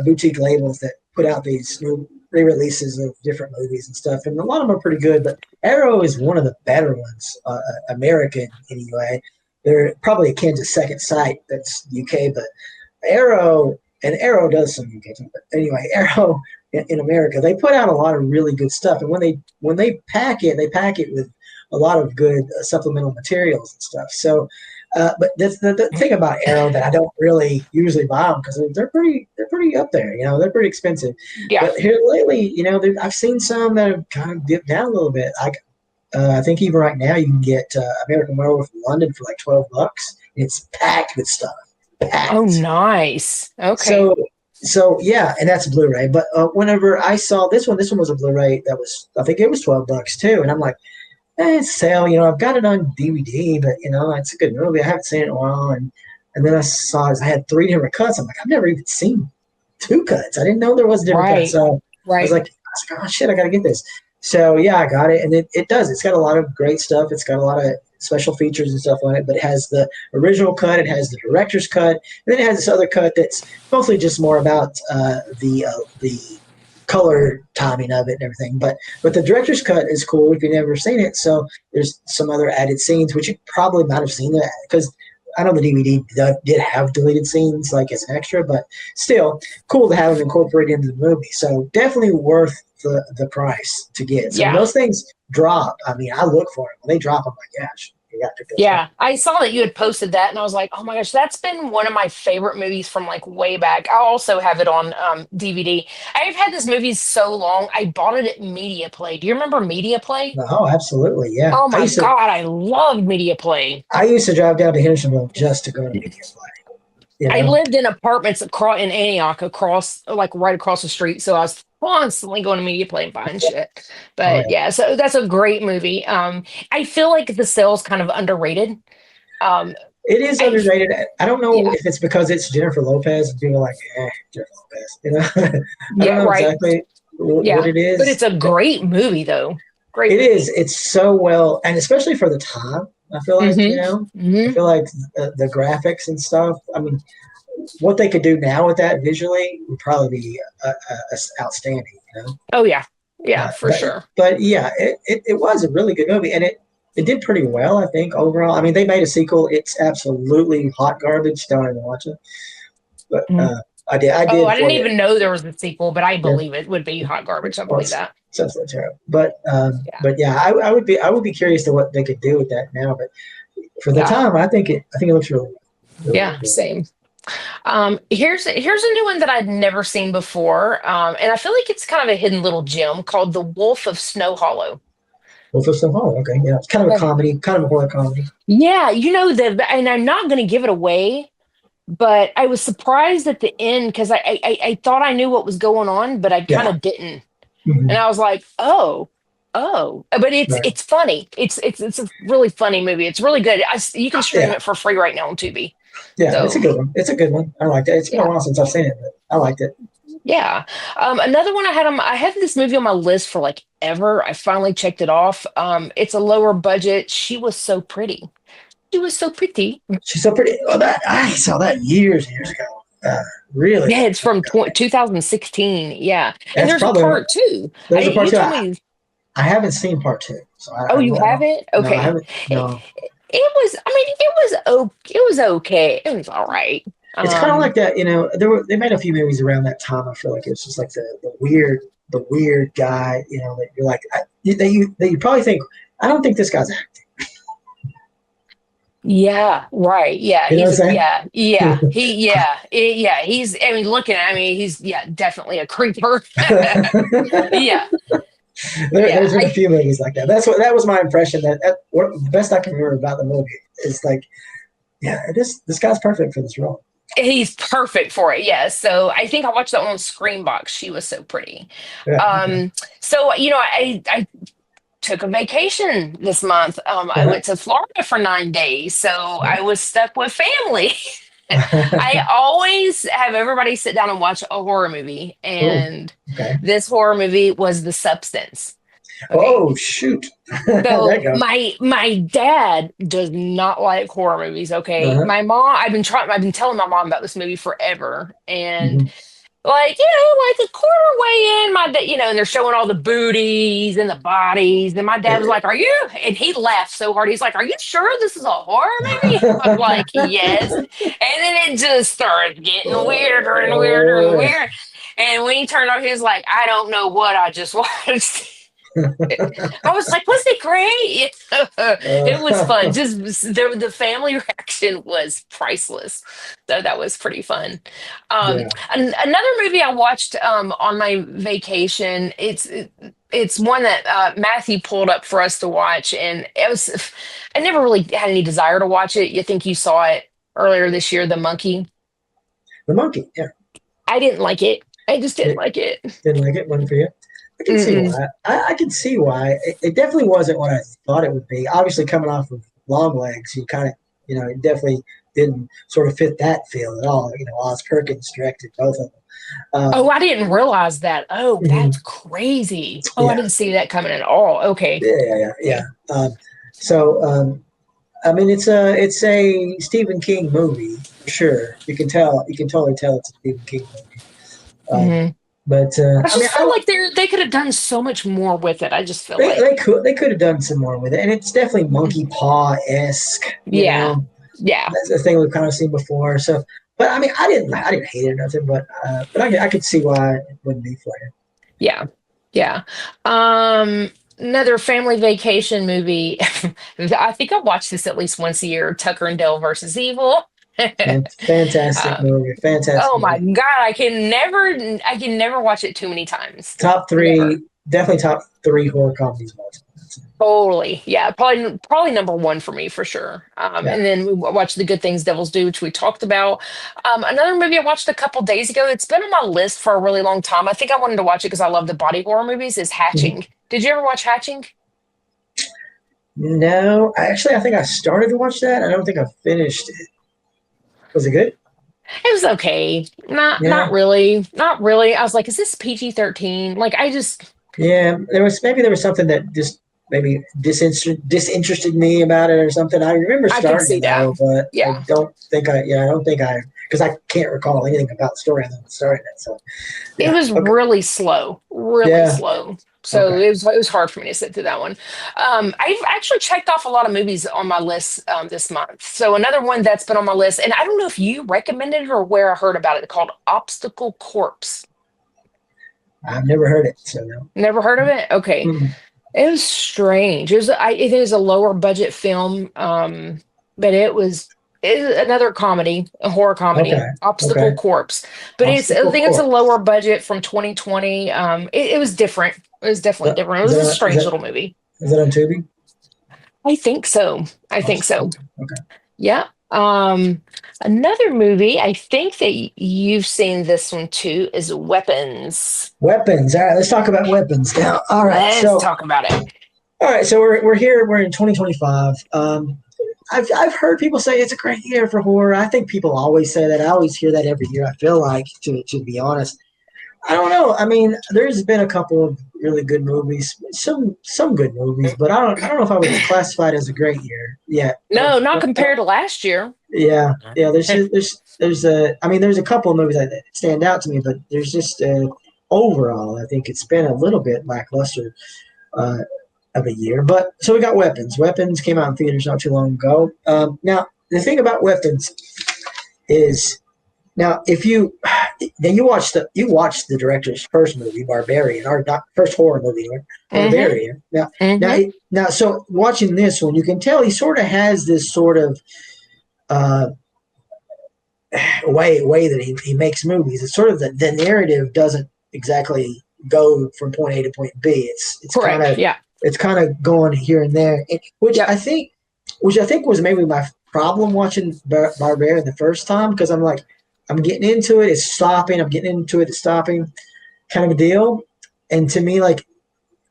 boutique labels that put out these new re-releases of different movies and stuff, and a lot of them are pretty good, but Arrow is one of the better ones, American anyway. They're probably akin to Second Sight, that's UK, but Arrow does some UK too, but anyway, Arrow in America, they put out a lot of really good stuff, and when they pack it with a lot of good supplemental materials and stuff. So, but that's the thing about Arrow that I don't really usually buy them because they're pretty up there. They're pretty expensive. Yeah. But here lately, I've seen some that have kind of dipped down a little bit. I think even right now you can get American Werewolf in London for like $12. It's packed with stuff. Packed. Oh, nice. Okay. So yeah, and that's Blu-ray. But whenever I saw this one was a Blu-ray that was, I think it was $12 too, and I'm like, it's sale, I've got it on DVD, but it's a good movie. I haven't seen it in a while, and then I saw I had 3 different cuts. I'm like, I've never even seen 2 cuts. I didn't know there was different cuts. So I was like, oh shit, I gotta get this. So yeah, I got it, and it does. It's got a lot of great stuff. It's got a lot of special features and stuff on it, but it has the original cut, it has the director's cut, and then it has this other cut that's mostly just more about the color timing of it and everything, but the director's cut is cool if you've never seen it. So there's some other added scenes which you probably might have seen that because I know the DVD did have deleted scenes like as an extra, but still cool to have them incorporated into the movie. So definitely worth the price to get. So when those things drop, I mean, I look for them. When they drop, I'm like, gosh. I saw that you had posted that, and I was like, oh my gosh, that's been one of my favorite movies from like way back. I also have it on DVD. I've had this movie so long. I bought it at Media Play. Do you remember Media Play? Oh, absolutely, yeah. Oh my God, I loved Media Play. I used to drive down to Hendersonville just to go to Media Play. I lived in apartments in Antioch, right across the street, so I was constantly going to Media Play and buying shit. But so that's a great movie. I feel like The Cell's kind of underrated. It is underrated. I don't know if it's because it's Jennifer Lopez and people are like, Jennifer Lopez, I don't know exactly what it is. But it's a great movie though. Great movie. Is. It's so well, and especially for the time, I feel like, I feel like the graphics and stuff, I mean, what they could do now with that visually would probably be outstanding. Oh yeah, for sure. But yeah, it was a really good movie, and it did pretty well, I think, overall. I mean, they made a sequel. It's absolutely hot garbage. Don't even watch it. But I did. I didn't even know there was a sequel, but I believe it would be hot garbage. I believe that. Sounds like terrible. But I would be curious to what they could do with that now. But for the time, I think it looks really good. Same. Here's a new one that I'd never seen before, and I feel like it's kind of a hidden little gem called The Wolf of Snow Hollow. Wolf of Snow Hollow, okay, yeah, it's kind of a comedy, kind of a horror comedy. Yeah, and I'm not going to give it away, but I was surprised at the end because I thought I knew what was going on, but I kind of didn't, and I was like, oh. But it's funny. It's a really funny movie. It's really good. You can stream it for free right now on Tubi. Yeah, it's a good one. I liked it. It's been a while since I've seen it, but I liked it. Yeah. Another one I had this movie on my list for like ever. I finally checked it off. It's a lower budget. She was so pretty. She was so pretty. She's so pretty. Oh, that I saw that years ago. Really? Yeah, it's from 2016. Yeah. And That's there's a probably part two. there's a part You two. told me. I haven't seen part two, so Oh, I you don't know. haven't? No, I Okay. haven't. It, No, it was, I mean, it was okay. It was all right. it's kind of Um, like that. They made a few movies around that time. I feel like it's just like the weird guy. That you're like that you probably think I don't think this guy's acting. yeah, right. Yeah, You know what I'm saying? he's, I mean, looking at me, he's, yeah, definitely a creeper. Yeah, There's been a I, few movies like that. That was my impression. What the best I can remember about the movie is like, yeah, this guy's perfect for this role. he's perfect for it. Yeah. So I think I watched that one on Screenbox. She was so pretty. Yeah. So, I took a vacation this month. I Uh-huh. went to Florida for 9 days. So I was stuck with family. I always have everybody sit down and watch a horror movie, Oh, and okay. this horror movie was The Substance. Okay. Oh shoot! So There you go. my dad does not like horror movies. Okay. Uh-huh. My mom, I've been telling my mom about this movie forever. And Mhm. like, like a quarter way in, my dad, and they're showing all the booties and the bodies. And my dad was like, and he laughed so hard. He's like, "Are you sure this is a horror movie?" I'm like, "Yes." And then it just started getting weirder and weirder and weird. And when he turned on, he was like, "I don't know what I just watched." I was like, "Was it great?" It was fun. Just the family reaction was priceless. So that was pretty fun. Yeah. Another movie I watched on my vacation. It's one that Matthew pulled up for us to watch, and it was. I never really had any desire to watch it. You think you saw it earlier this year, The Monkey? The monkey. Yeah. I didn't like it. I just didn't like it. Didn't like it. One for you. I can see Mm-mm. why. I can see why. It definitely wasn't what I thought it would be. Obviously, coming off of Long Legs, you kind of, it definitely didn't sort of fit that feel at all. Oz Perkins directed both of them. Oh, I didn't realize that. Oh, Mhm. that's crazy. Oh, I Yeah, didn't see that coming at all. Okay. yeah. I mean, it's a Stephen King movie for sure. You can totally tell it's a Stephen King movie. Um, Hmm. but I I mean, just feel like they could have done so much more with it. I just feel they, like, they could have done some more with it, and it's definitely monkey paw esque. yeah, yeah, That's the thing we've kind of seen before. So, but I mean, I didn't hate it or nothing, but I could see why it wouldn't be for you. yeah, yeah. Another family vacation movie. I think I watch this at least once a year. Tucker and Dale versus Evil. Fantastic Um, movie. Fantastic oh my movie. God, I can never watch it too many times. Top Never. three, definitely top three horror comedies of all time. Totally. Yeah, probably number one for me for sure. Yeah. And then we watched The Good Things Devils Do, which we talked about. Another movie I watched a couple days ago, it's been on my list for a really long time. I think I wanted to watch it because I love the body horror movies, is Hatching. Did you ever watch Hatching? No, I think I started to watch that. I don't think I finished it. Was it good? It was okay. Not Yeah. not really. Not really. I was like, is this PG-13? Like I just Yeah, there was something that just maybe disinterested me about it or something. I remember I could starting see to know, but Yeah. I don't think because I can't recall anything about the story other than starting it. So It yeah, was okay. really slow. Really Yeah. slow. So Okay. it was hard for me to sit through that one. I've actually checked off a lot of movies on my list this month. So another one that's been on my list, and I don't know if you recommended it or where I heard about it, called Obstacle Corpse. I've never heard it, so no. Never heard of it? Okay. Mhm. It was strange. It is a lower budget film, but it is another comedy, a horror comedy, Okay. Obstacle Okay. Corpse. But I Obstacle think it's a Corpse. lower budget from 2020. It was different. It was definitely different. It was a strange little movie. Is that on Tubi? I think so. I think so. Okay. Yeah. Another movie, I think that you've seen this one too, is Weapons. Weapons. All right, let's talk about weapons now. All right, Let's talk about it. all right, so we're here. We're in 2025. I've heard people say it's a great year for horror. I think people always say that. I always hear that every year. I feel like, to be honest, I don't know. I mean, there's been a couple of really good movies, some good movies, but I don't know if I would classify it as a great year yet. No, not compared to last year. Yeah. There's a couple of movies that stand out to me, but there's just overall, I think it's been a little bit lackluster of a year. But so we got Weapons. Weapons came out in theaters not too long ago. Now the thing about Weapons is, now if you watched the director's first movie, Barbarian, or not first horror movie, Barbarian. Now, so watching this one, you can tell he sort of has this sort of way that he makes movies. It's sort of the narrative doesn't exactly go from point A to point B. It's kind of going here and there, which I think was maybe my problem watching Barbarian the first time, because I'm like, I'm getting into it, it's stopping. I'm getting into it, it's stopping, kind of a deal. And to me, like,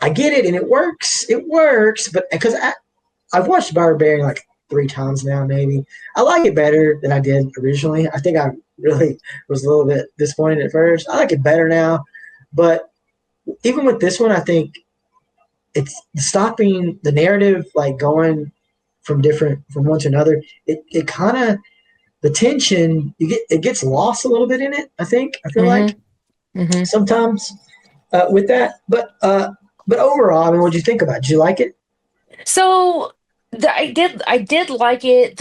I get it and it works. It works, but because I've watched Barbarian like 3 times now, maybe. I like it better than I did originally. I think I really was a little bit disappointed at first. I like it better now, but even with this one, I think it's stopping the narrative, like going from one to another. It kind of, the tension, it gets lost a little bit in it. I feel like sometimes with that, but overall, I mean, what did you think about it? Did you like it? So I did like it.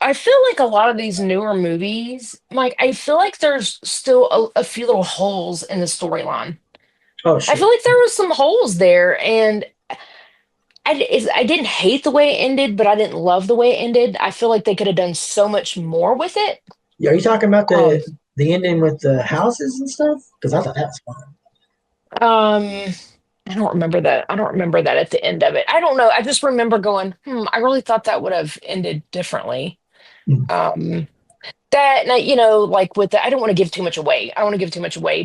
I feel like a lot of these newer movies, like, I feel like there's still a few little holes in the storyline. Oh, sure. I feel like there was some holes there, and I didn't hate the way it ended, but I didn't love the way it ended. I feel like they could have done so much more with it. Yeah, are you talking about the ending with the houses and stuff? Because I thought that was fun. I don't remember that. I don't remember that at the end of it. I don't know. I just remember going, I really thought that would have ended differently. That, like with I don't want to give too much away.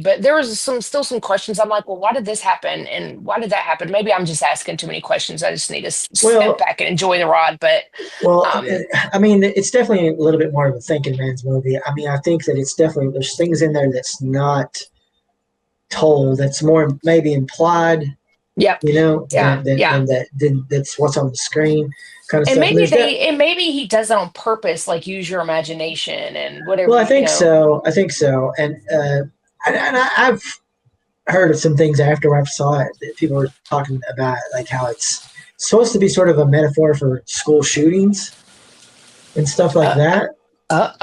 But there was still some questions. I'm like, well, why did this happen? And why did that happen? Maybe I'm just asking too many questions. I just need to step back and enjoy the ride. But I mean, it's definitely a little bit more of a thinking man's movie. I mean, I think that it's definitely, there's things in there that's not told, that's more maybe implied. Yeah. That's what's on the screen. Kind of and stuff. Maybe he does that on purpose, like use your imagination and whatever. Well, I think so. And I've heard of some things after I saw it that people were talking about, like how it's supposed to be sort of a metaphor for school shootings and stuff like that. Yeah.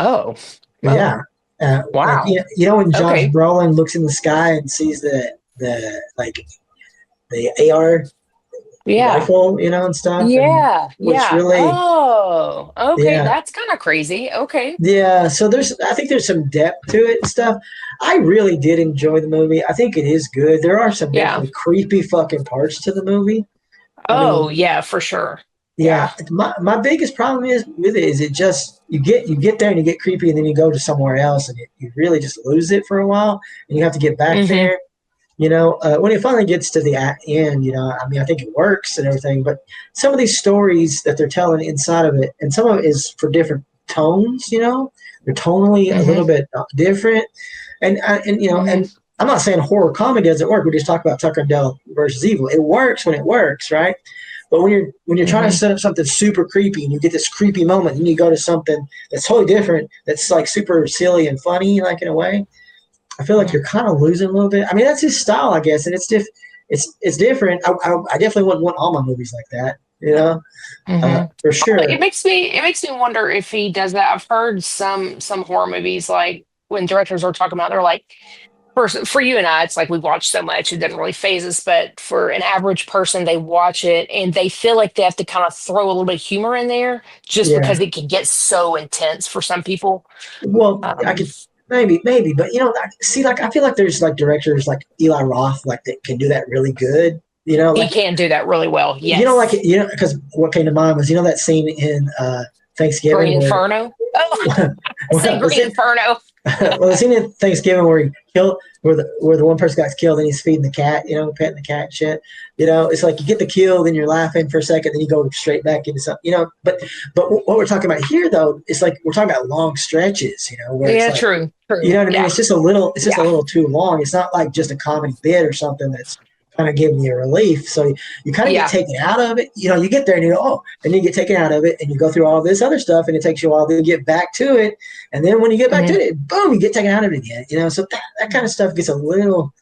Wow. Like, when Josh Brolin looks in the sky and sees the AR rifle, and stuff. Yeah. Really, that's kind of crazy. Okay. Yeah. So I think there's some depth to it and stuff. I really did enjoy the movie. I think it is good. There are some definitely creepy fucking parts to the movie. Yeah, for sure. Yeah. My biggest problem with it is it just, you get there and you get creepy and then you go to somewhere else and you really just lose it for a while and you have to get back there. When it finally gets to the end, I mean, I think it works and everything, but some of these stories that they're telling inside of it, and some of it is for different tones, they're tonally a little bit different. And I'm not saying horror comedy doesn't work. We just talked about Tucker and Dale versus Evil. It works when it works, right? But when you're trying to set up something super creepy and you get this creepy moment and you go to something that's totally different, that's like super silly and funny, like in a way, I feel like you're kind of losing a little bit. I mean, that's his style, I guess, and it's different. I definitely wouldn't want all my movies like that, for sure. It makes me wonder if he does that. I've heard some horror movies, like when directors are talking about, they're like, for you and I, it's like we watch so much, it doesn't really phase us. But for an average person, they watch it and they feel like they have to kind of throw a little bit of humor in there just because it can get so intense for some people. Well, I could. Maybe, but I feel like there's like directors like Eli Roth, like that can do that really good. He can do that really well. Yes. Because what came to mind was that scene in Thanksgiving. Green Inferno. Oh, Green Inferno. Well, the scene in Thanksgiving where he killed, where the one person got killed and he's feeding the cat, petting the cat and shit. It's like you get the kill, then you're laughing for a second, then you go straight back into something, But what we're talking about here, though, it's like we're talking about long stretches, where it's like, true. You know what I mean? Yeah. It's just a little too long. It's not like just a comedy bit or something that's kind of giving you a relief. So you kind of get taken out of it. You get there and you go, oh, and you get taken out of it and you go through all this other stuff and it takes you a while to get back to it. And then when you get back to it, boom, you get taken out of it again. So that kind of stuff gets a little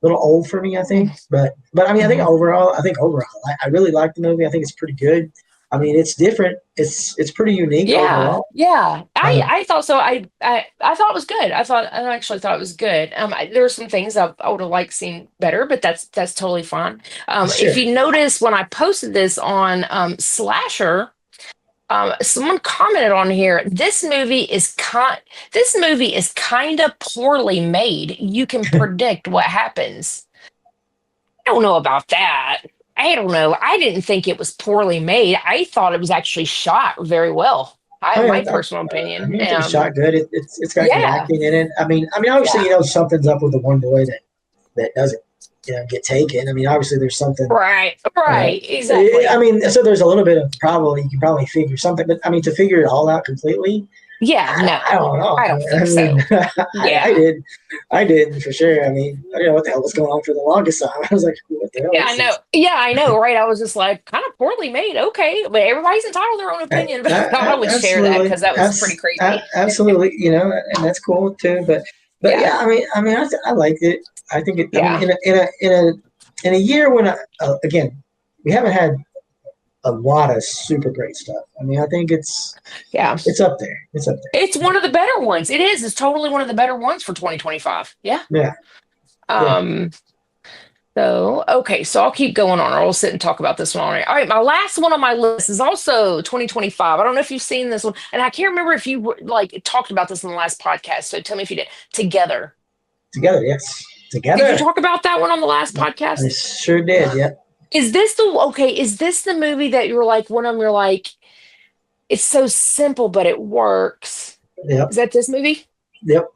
old for me, I think. But I mean, I think overall, I really like the movie. I think it's pretty good. I mean, it's different. It's pretty unique overall. Yeah. I thought so. I thought it was good. I actually thought it was good. There were some things I would have liked seeing better, but that's totally fine. Sure. If you notice when I posted this on Slasher, someone commented on here, this movie is kind of poorly made. You can predict what happens. I don't know about that. I don't know. I didn't think it was poorly made. I thought it was actually shot very well. My personal opinion. I mean, it's shot good. It's got good acting in it. I mean, obviously, something's up with the one boy that doesn't, get taken. I mean, obviously, there's something. Right. Exactly. I mean, so there's a little bit of probably you can probably figure something, but I mean, to figure it all out completely. Yeah, no, I don't know. I don't think so. Yeah, I did for sure. I mean, I didn't know what the hell was going on for the longest time. I was like, what the hell? Yeah, I know. Yeah, I know. Right? I was just like, kind of poorly made. Okay, but everybody's entitled to their own opinion. But I thought I would share that because that was pretty crazy. Absolutely, and that's cool too. But yeah, I mean, I liked it. I think it. I mean, in a year when again, we haven't had a lot of super great stuff. I mean, I think it's up there. It's up there. It's one of the better ones. It is. It's totally one of the better ones for 2025. Yeah. Yeah. So, okay. So I'll keep going on, or I'll sit and talk about this one. All right. My last one on my list is also 2025. I don't know if you've seen this one, and I can't remember if you talked about this in the last podcast. So tell me if you did. Together. Yes. Together. Did you talk about that one on the last podcast? I sure did. Yeah. Is this the movie that you're like, one of them you're like, it's so simple, but it works? Yep. Is that this movie? Yep.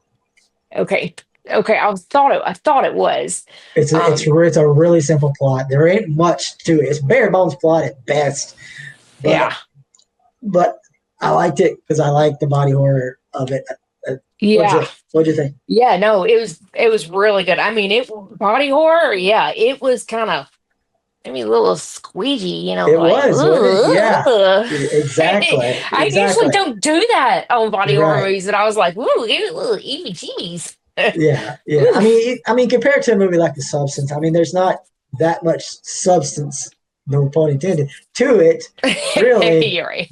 Okay. I thought it was. It's a really simple plot. There ain't much to it. It's bare bones plot at best. But I liked it because I liked the body horror of it. What'd you think? Yeah, no, it was really good. I mean, body horror. Yeah, it was kind of. I mean, a little squeezy, It was, yeah, exactly. I usually don't do that on body horror movies, and I was like, ooh, EBGBs. Yeah. I mean, compared to a movie like The Substance, I mean, there's not that much substance, no pun intended, to it, really. You're right.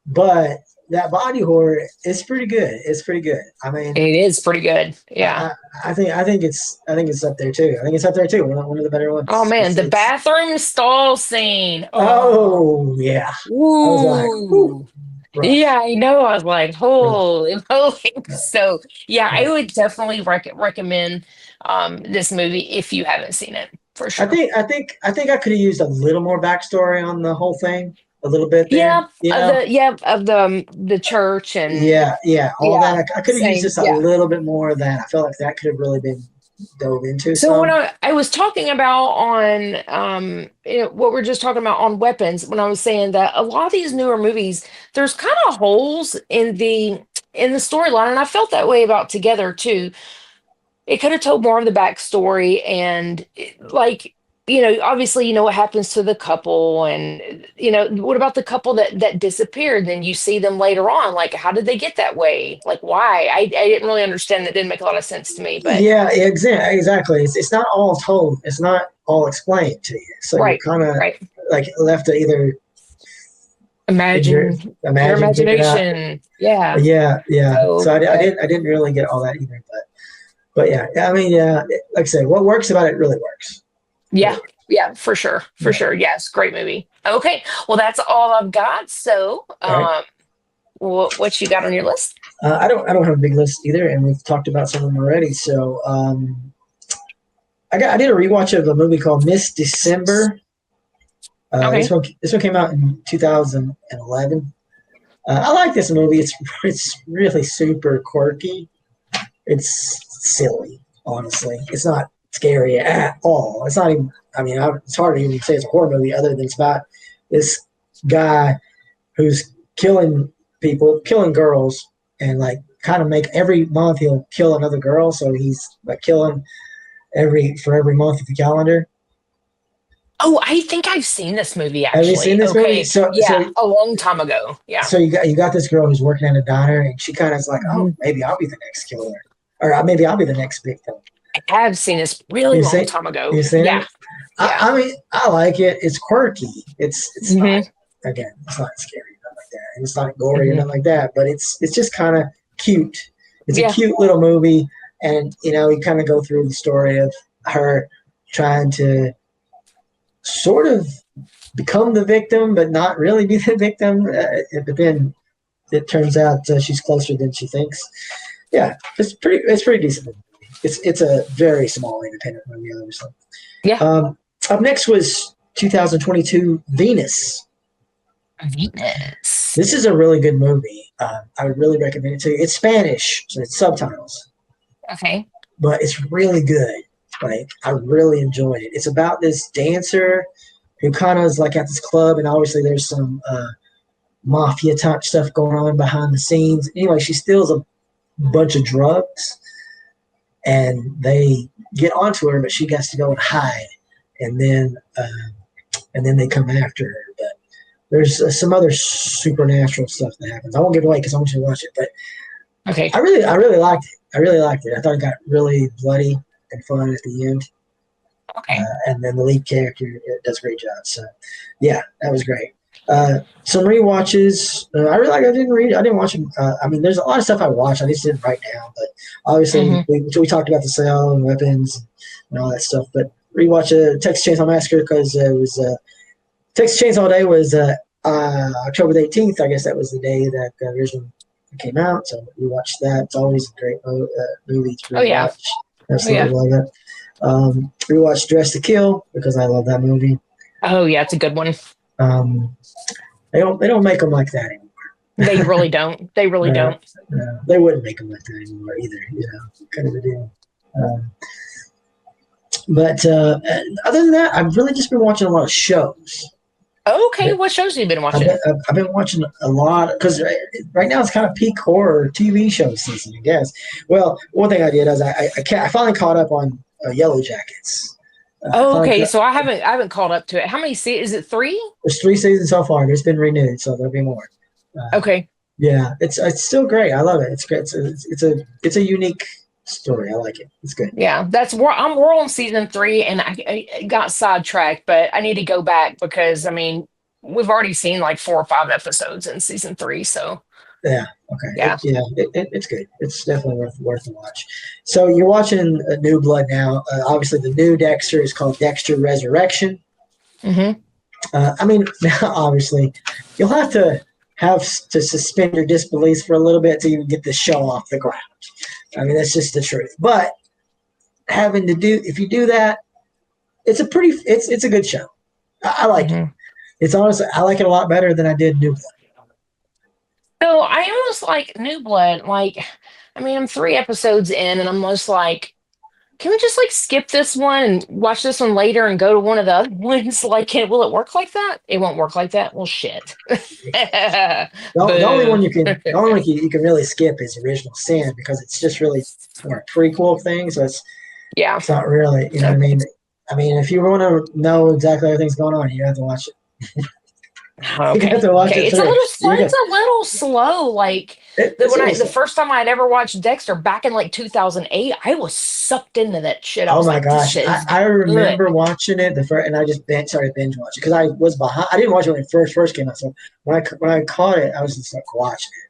But that body horror is pretty good. It's pretty good. I mean, it is pretty good. Yeah. I think it's up there too. I think it's up there too. One of the better ones. Oh man, the bathroom stall scene. Oh yeah. Ooh. Yeah, I know. I was like, holy moly. So yeah, I would definitely recommend this movie if you haven't seen it, for sure. I think I could have used a little more backstory on the whole thing. A little bit there, of the church and all that. I could have used just a little bit more of that. I felt like that could have really been dove into. So when I was talking about on what we're just talking about on weapons, when I was saying that a lot of these newer movies, there's kind of holes in the storyline, and I felt that way about Together too. It could have told more of the backstory and obviously, what happens to the couple and, what about the couple that disappeared? Then you see them later on. Like, how did they get that way? Like, why? I didn't really understand. That didn't make a lot of sense to me. But yeah, exactly. It's not all told. It's not all explained to you. So you're kind of like left to either imagine your imagination. Yeah. So I didn't really get all that either. But yeah, I mean, like I said, what works about it really works. Yeah, for sure. Yes, great movie. Okay, well, that's all I've got. So, what you got on your list? I don't have a big list either, and we've talked about some of them already. So, I did a rewatch of a movie called Miss December. This one came out in 2011. I like this movie. It's really super quirky. It's silly, honestly. It's not scary at all. It's not even. I mean, it's hard to even say it's a horror movie, other than it's about this guy who's killing people, killing girls, and like kind of make every month he'll kill another girl. So he's like killing every month of the calendar. Oh, I think I've seen this movie actually. Have you seen this movie? So a long time ago. Yeah. So you got this girl who's working at a diner, and she kind of is like, oh, maybe I'll be the next killer, or maybe I'll be the next victim. I have seen this really long time ago. You seen it? I mean, I like it. It's quirky. It's not, again, it's not scary, nothing like that. And it's not gory or nothing like that. But it's just kind of cute. It's a cute little movie, and you kind of go through the story of her trying to sort of become the victim, but not really be the victim. But then it turns out she's closer than she thinks. Yeah, it's pretty decent. It's a very small independent movie, obviously. Yeah. Up next was 2022 Venus. Venus. This is a really good movie. I would really recommend it to you. It's Spanish, so it's subtitles. Okay. But it's really good. Like, I really enjoyed it. It's about this dancer who kind of is like at this club, and obviously there's some mafia type stuff going on behind the scenes. Anyway, she steals a bunch of drugs, and they get onto her, but she has to go and hide, and then they come after her. But there's some other supernatural stuff that happens. I won't give it away because I want you to watch it. But okay, I really liked it. I thought it got really bloody and fun at the end. Okay, and then the lead character does a great job. So, yeah, that was great. Some rewatches. I didn't watch them. I mean, there's a lot of stuff I watched. I just didn't write down. But obviously, we talked about the sale and weapons and all that stuff. But rewatch Texas Chainsaw Massacre because it was Texas Chainsaw Day was October the 18th. I guess that was the day that the original came out. So we watched that. It's always a great movie to rewatch. Oh, yeah. Absolutely love it. Rewatched Dress to Kill because I love that movie. Oh yeah, it's a good one. They don't make them like that anymore. They really don't. They really don't. They wouldn't make them like that anymore either. Kind of a deal. But other than that, I've really just been watching a lot of shows. Okay, what shows have you been watching? I've been watching a lot because right now it's kind of peak horror TV show season, I guess. Well, one thing I did is I finally caught up on Yellow Jackets. Okay, so I haven't caught up to it. How many seasons? Is it 3? There's 3 seasons so far. It's been renewed, so there'll be more. Okay. Yeah, it's still great. I love it. It's great. It's a unique story. I like it. It's good. Yeah, we're on season 3, and I got sidetracked, but I need to go back because I mean we've already seen like 4 or 5 episodes in season 3, so. Yeah. Okay. Yeah. It's good. It's definitely worth a watch. So you're watching New Blood now. Obviously, the new Dexter is called Dexter Resurrection. I mean, now obviously, you'll have to suspend your disbelief for a little bit to even get the show off the ground. I mean, that's just the truth. But if you do that, it's a good show. I like it. It's honestly, I like it a lot better than I did New Blood. So I almost like New Blood. Like, I mean, I'm 3 episodes in, and I'm just like, can we just like skip this one and watch this one later and go to one of the other ones? Like, will it work like that? It won't work like that. Well, shit. The only one you can really skip is Original Sin because it's just really more a prequel thing. So it's not really. You know what I mean? I mean, if you want to know exactly everything's going on, you have to watch it. Okay. It's a little slow. Like the first time I'd ever watched Dexter back in like 2008, I was sucked into that shit. Oh my gosh! I remember watching it and I just started binge watching because I was behind. I didn't watch it when it first came out. So when I caught it, I was just like watching it.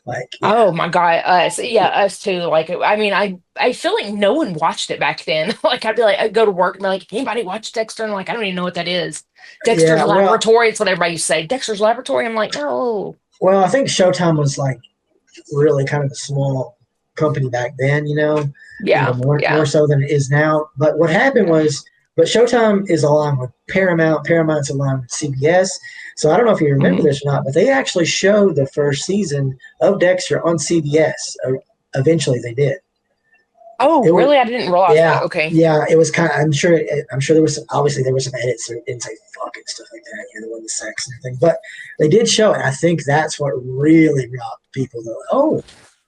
Like, oh my god, us too. Like, I mean, I feel like no one watched it back then. Like, I'd go to work and be like, anybody watch Dexter? And like, I don't even know what that is. Dexter's Laboratory. It's what everybody used to say. Dexter's Laboratory. I'm like, no. Well, I think Showtime was like really kind of a small company back then, Yeah. More so than it is now. But what happened was But Showtime is aligned with Paramount. Paramount's aligned with CBS. So I don't know if you remember this or not, but they actually showed the first season of Dexter on CBS. Eventually, they did. Oh, really? I didn't realize that. Okay. Yeah, it was kind of. I'm sure there was obviously there were some edits that didn't say fuck and stuff like that. There wasn't sex and everything, but they did show it. I think that's what really rocked people. Oh,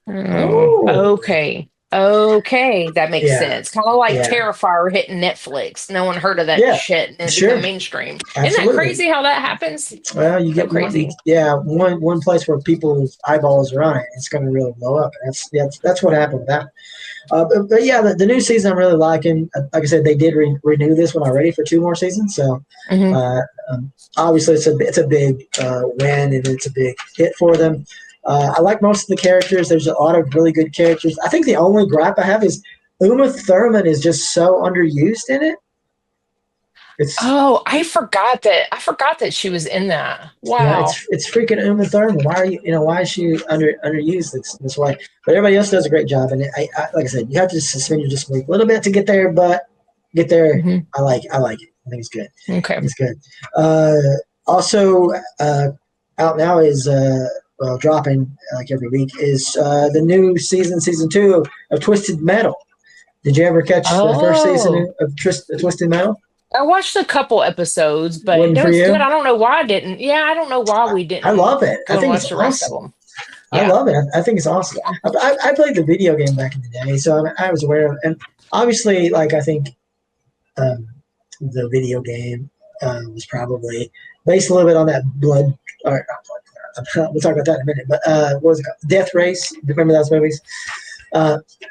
okay. Okay, that makes sense. Kind of like Terrifier hitting Netflix. No one heard of that shit, and it's become mainstream. Absolutely. Isn't that crazy how that happens? Well, you get crazy. One place where people's eyeballs are on it, it's going to really blow up. That's what happened with that. But yeah, the new season I'm really liking. Like I said, they did renew this one already for 2 more seasons. So obviously, it's a big win, and it's a big hit for them. I like most of the characters. There's a lot of really good characters. I think the only gripe I have is Uma Thurman is just so underused in it. I forgot that she was in that. Wow. Yeah, it's freaking Uma Thurman. Why is she underused this way? But everybody else does a great job. And I like I said, you have to suspend your disbelief a little bit to get there, but get there. I like it. I think it's good. Okay. It's good. Also out now is dropping like every week is the new season 2 of Twisted Metal. Did you ever catch the first season of Twisted Metal? I watched a couple episodes, but it was good. I don't know why I didn't. Yeah, I don't know why we didn't. I love it. I think it's awesome. I love it. I think it's awesome. I played the video game back in the day, so I was aware of it. And obviously, like I think the video game was probably based a little bit on that blood. Or not blood. We'll talk about that in a minute. But what was it called? Death Race. Remember those movies?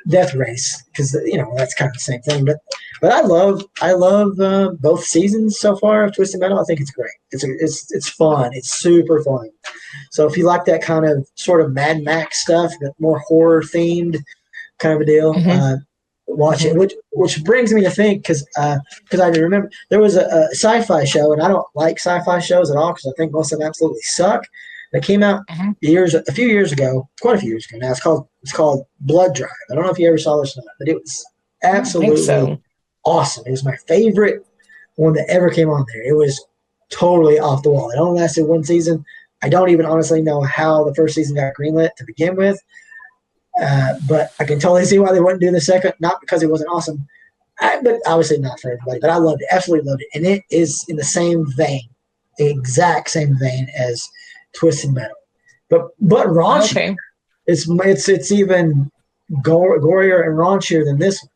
Death Race, because that's kind of the same thing. But I love both seasons so far of Twisted Metal. I think it's great. It's fun. It's super fun. So if you like that kind of sort of Mad Max stuff, but more horror themed kind of a deal, watch it. Which brings me to think, because I remember there was a sci-fi show, and I don't like sci-fi shows at all because I think most of them absolutely suck. That came out a few years ago, quite a few years ago now. It's called Blood Drive. I don't know if you ever saw this or not, but it was absolutely awesome. It was my favorite one that ever came on there. It was totally off the wall. It only lasted 1 season. I don't even honestly know how the first season got greenlit to begin with, but I can totally see why they wouldn't do the second. Not because it wasn't awesome, but obviously not for everybody. But I loved it, absolutely loved it, and it is in the same vein, the exact same vein as Twisted Metal, but raunchy. Okay. It's even gorier and raunchier than this one.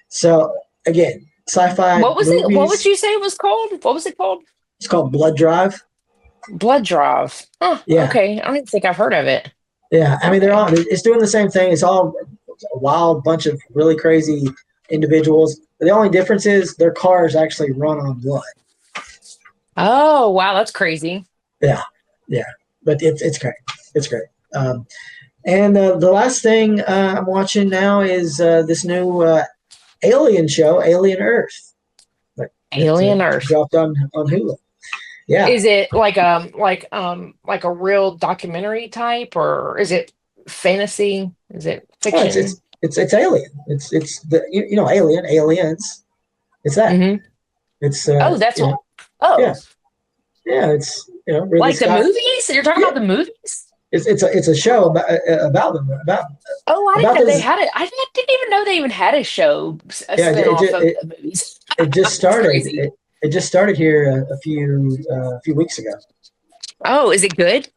So again, sci-fi. What was it? What would you say it was called? What was it called? It's called Blood Drive. Blood Drive. Oh, yeah. Okay. I don't even think I've heard of it. Yeah, I mean it's doing the same thing. It's all a wild bunch of really crazy individuals. The only difference is their cars actually run on blood. Oh wow, that's crazy. Yeah, but it's great. It's great. And the last thing I'm watching now is this new Alien show, Alien Earth. Alien Earth dropped on Hulu. Yeah. Is it like a real documentary type, or is it fantasy? Is it fiction? It's Alien. It's the Alien, Aliens. It's that. It's that's what. Oh yeah. It's really like the movies. You're talking about the movies. It's a show about them. Oh, I didn't know they had it. I didn't even know they even had a show. Spin-off of the movies. It just started. It just started here a few weeks ago. Oh, is it good?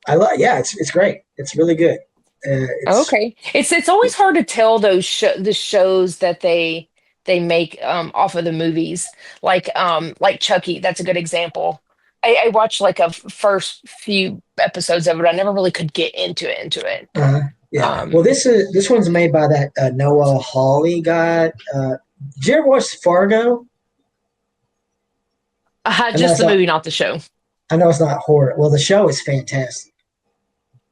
It's great. It's really good. Okay, it's always hard to tell the shows that they make off of the movies, like Chucky. That's a good example. I watched like a first few episodes of it. I never really could get into it. Yeah. Well, this one's made by that Noah Hawley guy. Did you ever watch Fargo? Just the movie, not the show. I know it's not horror. Well, the show is fantastic.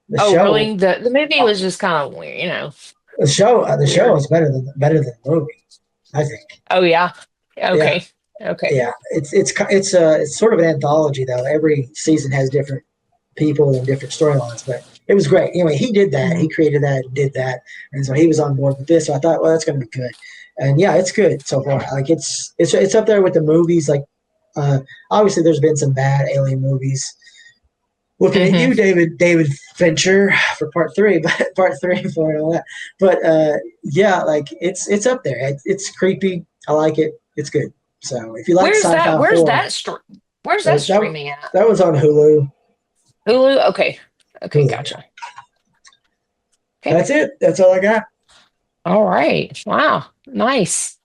Really? The movie was just kind of weird, The show is better than the movie, I think. Oh yeah. Okay. Yeah. Okay. Yeah, it's sort of an anthology though. Every season has different people and different storylines, but it was great. Anyway, he did that. He created that, did that, and so he was on board with this. So I thought, well, that's going to be good. And yeah, it's good so far. Like it's up there with the movies. Like obviously, there's been some bad Alien movies. Looking at you, David Fincher, for part 3, but part 3 and 4 and all that. But yeah, like it's up there. It's creepy. I like it. It's good. So if you like sci-fi Where's horror, that streaming at? That was on Hulu. Hulu. Okay. Hulu. Gotcha. Okay. That's it. That's all I got. All right. Wow. Nice.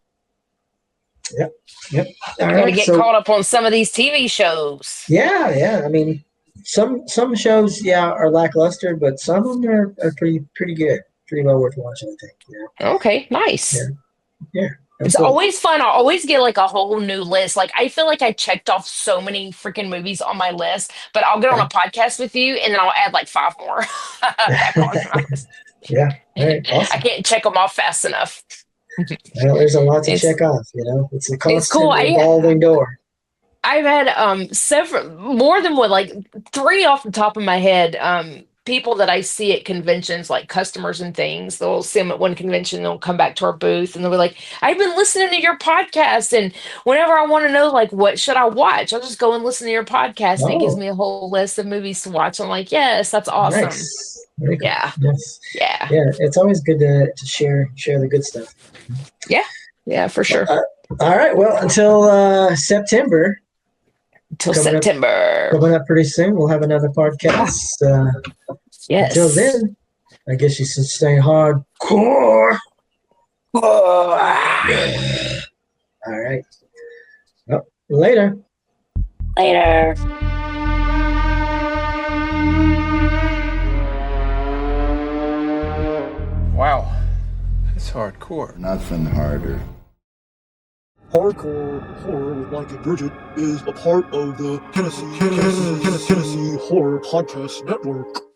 Yep. All Gotta right. get caught up on some of these TV shows. Yeah. I mean, some shows, are lackluster, but some of them are pretty good. Pretty well worth watching, I think. Yeah. Okay. Nice. Yeah. It's always fun. I always get like a whole new list. Like I feel like I checked off so many freaking movies on my list, but I'll get on a podcast with you and then I'll add like 5 more back on my list. Yeah. All right. Awesome. I can't check them off fast enough. Well, there's a lot to check off, It's a constant evolving door. I've had several, more than one, like 3 off the top of my head. People that I see at conventions, like customers and things, they'll see them at one convention, they'll come back to our booth and they'll be like, I've been listening to your podcast. And whenever I want to know, like, what should I watch? I'll just go and listen to your podcast. And it gives me a whole list of movies to watch. I'm like, yes, that's awesome. Nice. Very cool. Yeah. Yes. Yeah. Yeah. It's always good to share the good stuff. Yeah. Yeah, for sure. All right. Well, until September. Coming up pretty soon. We'll have another podcast. Yes. Until then, I guess you should stay hardcore. All right. Well, later. Wow. That's hardcore. Nothing harder. Hardcore Horror with Mike and Bridget is a part of the Tennessee Horror Podcast Network.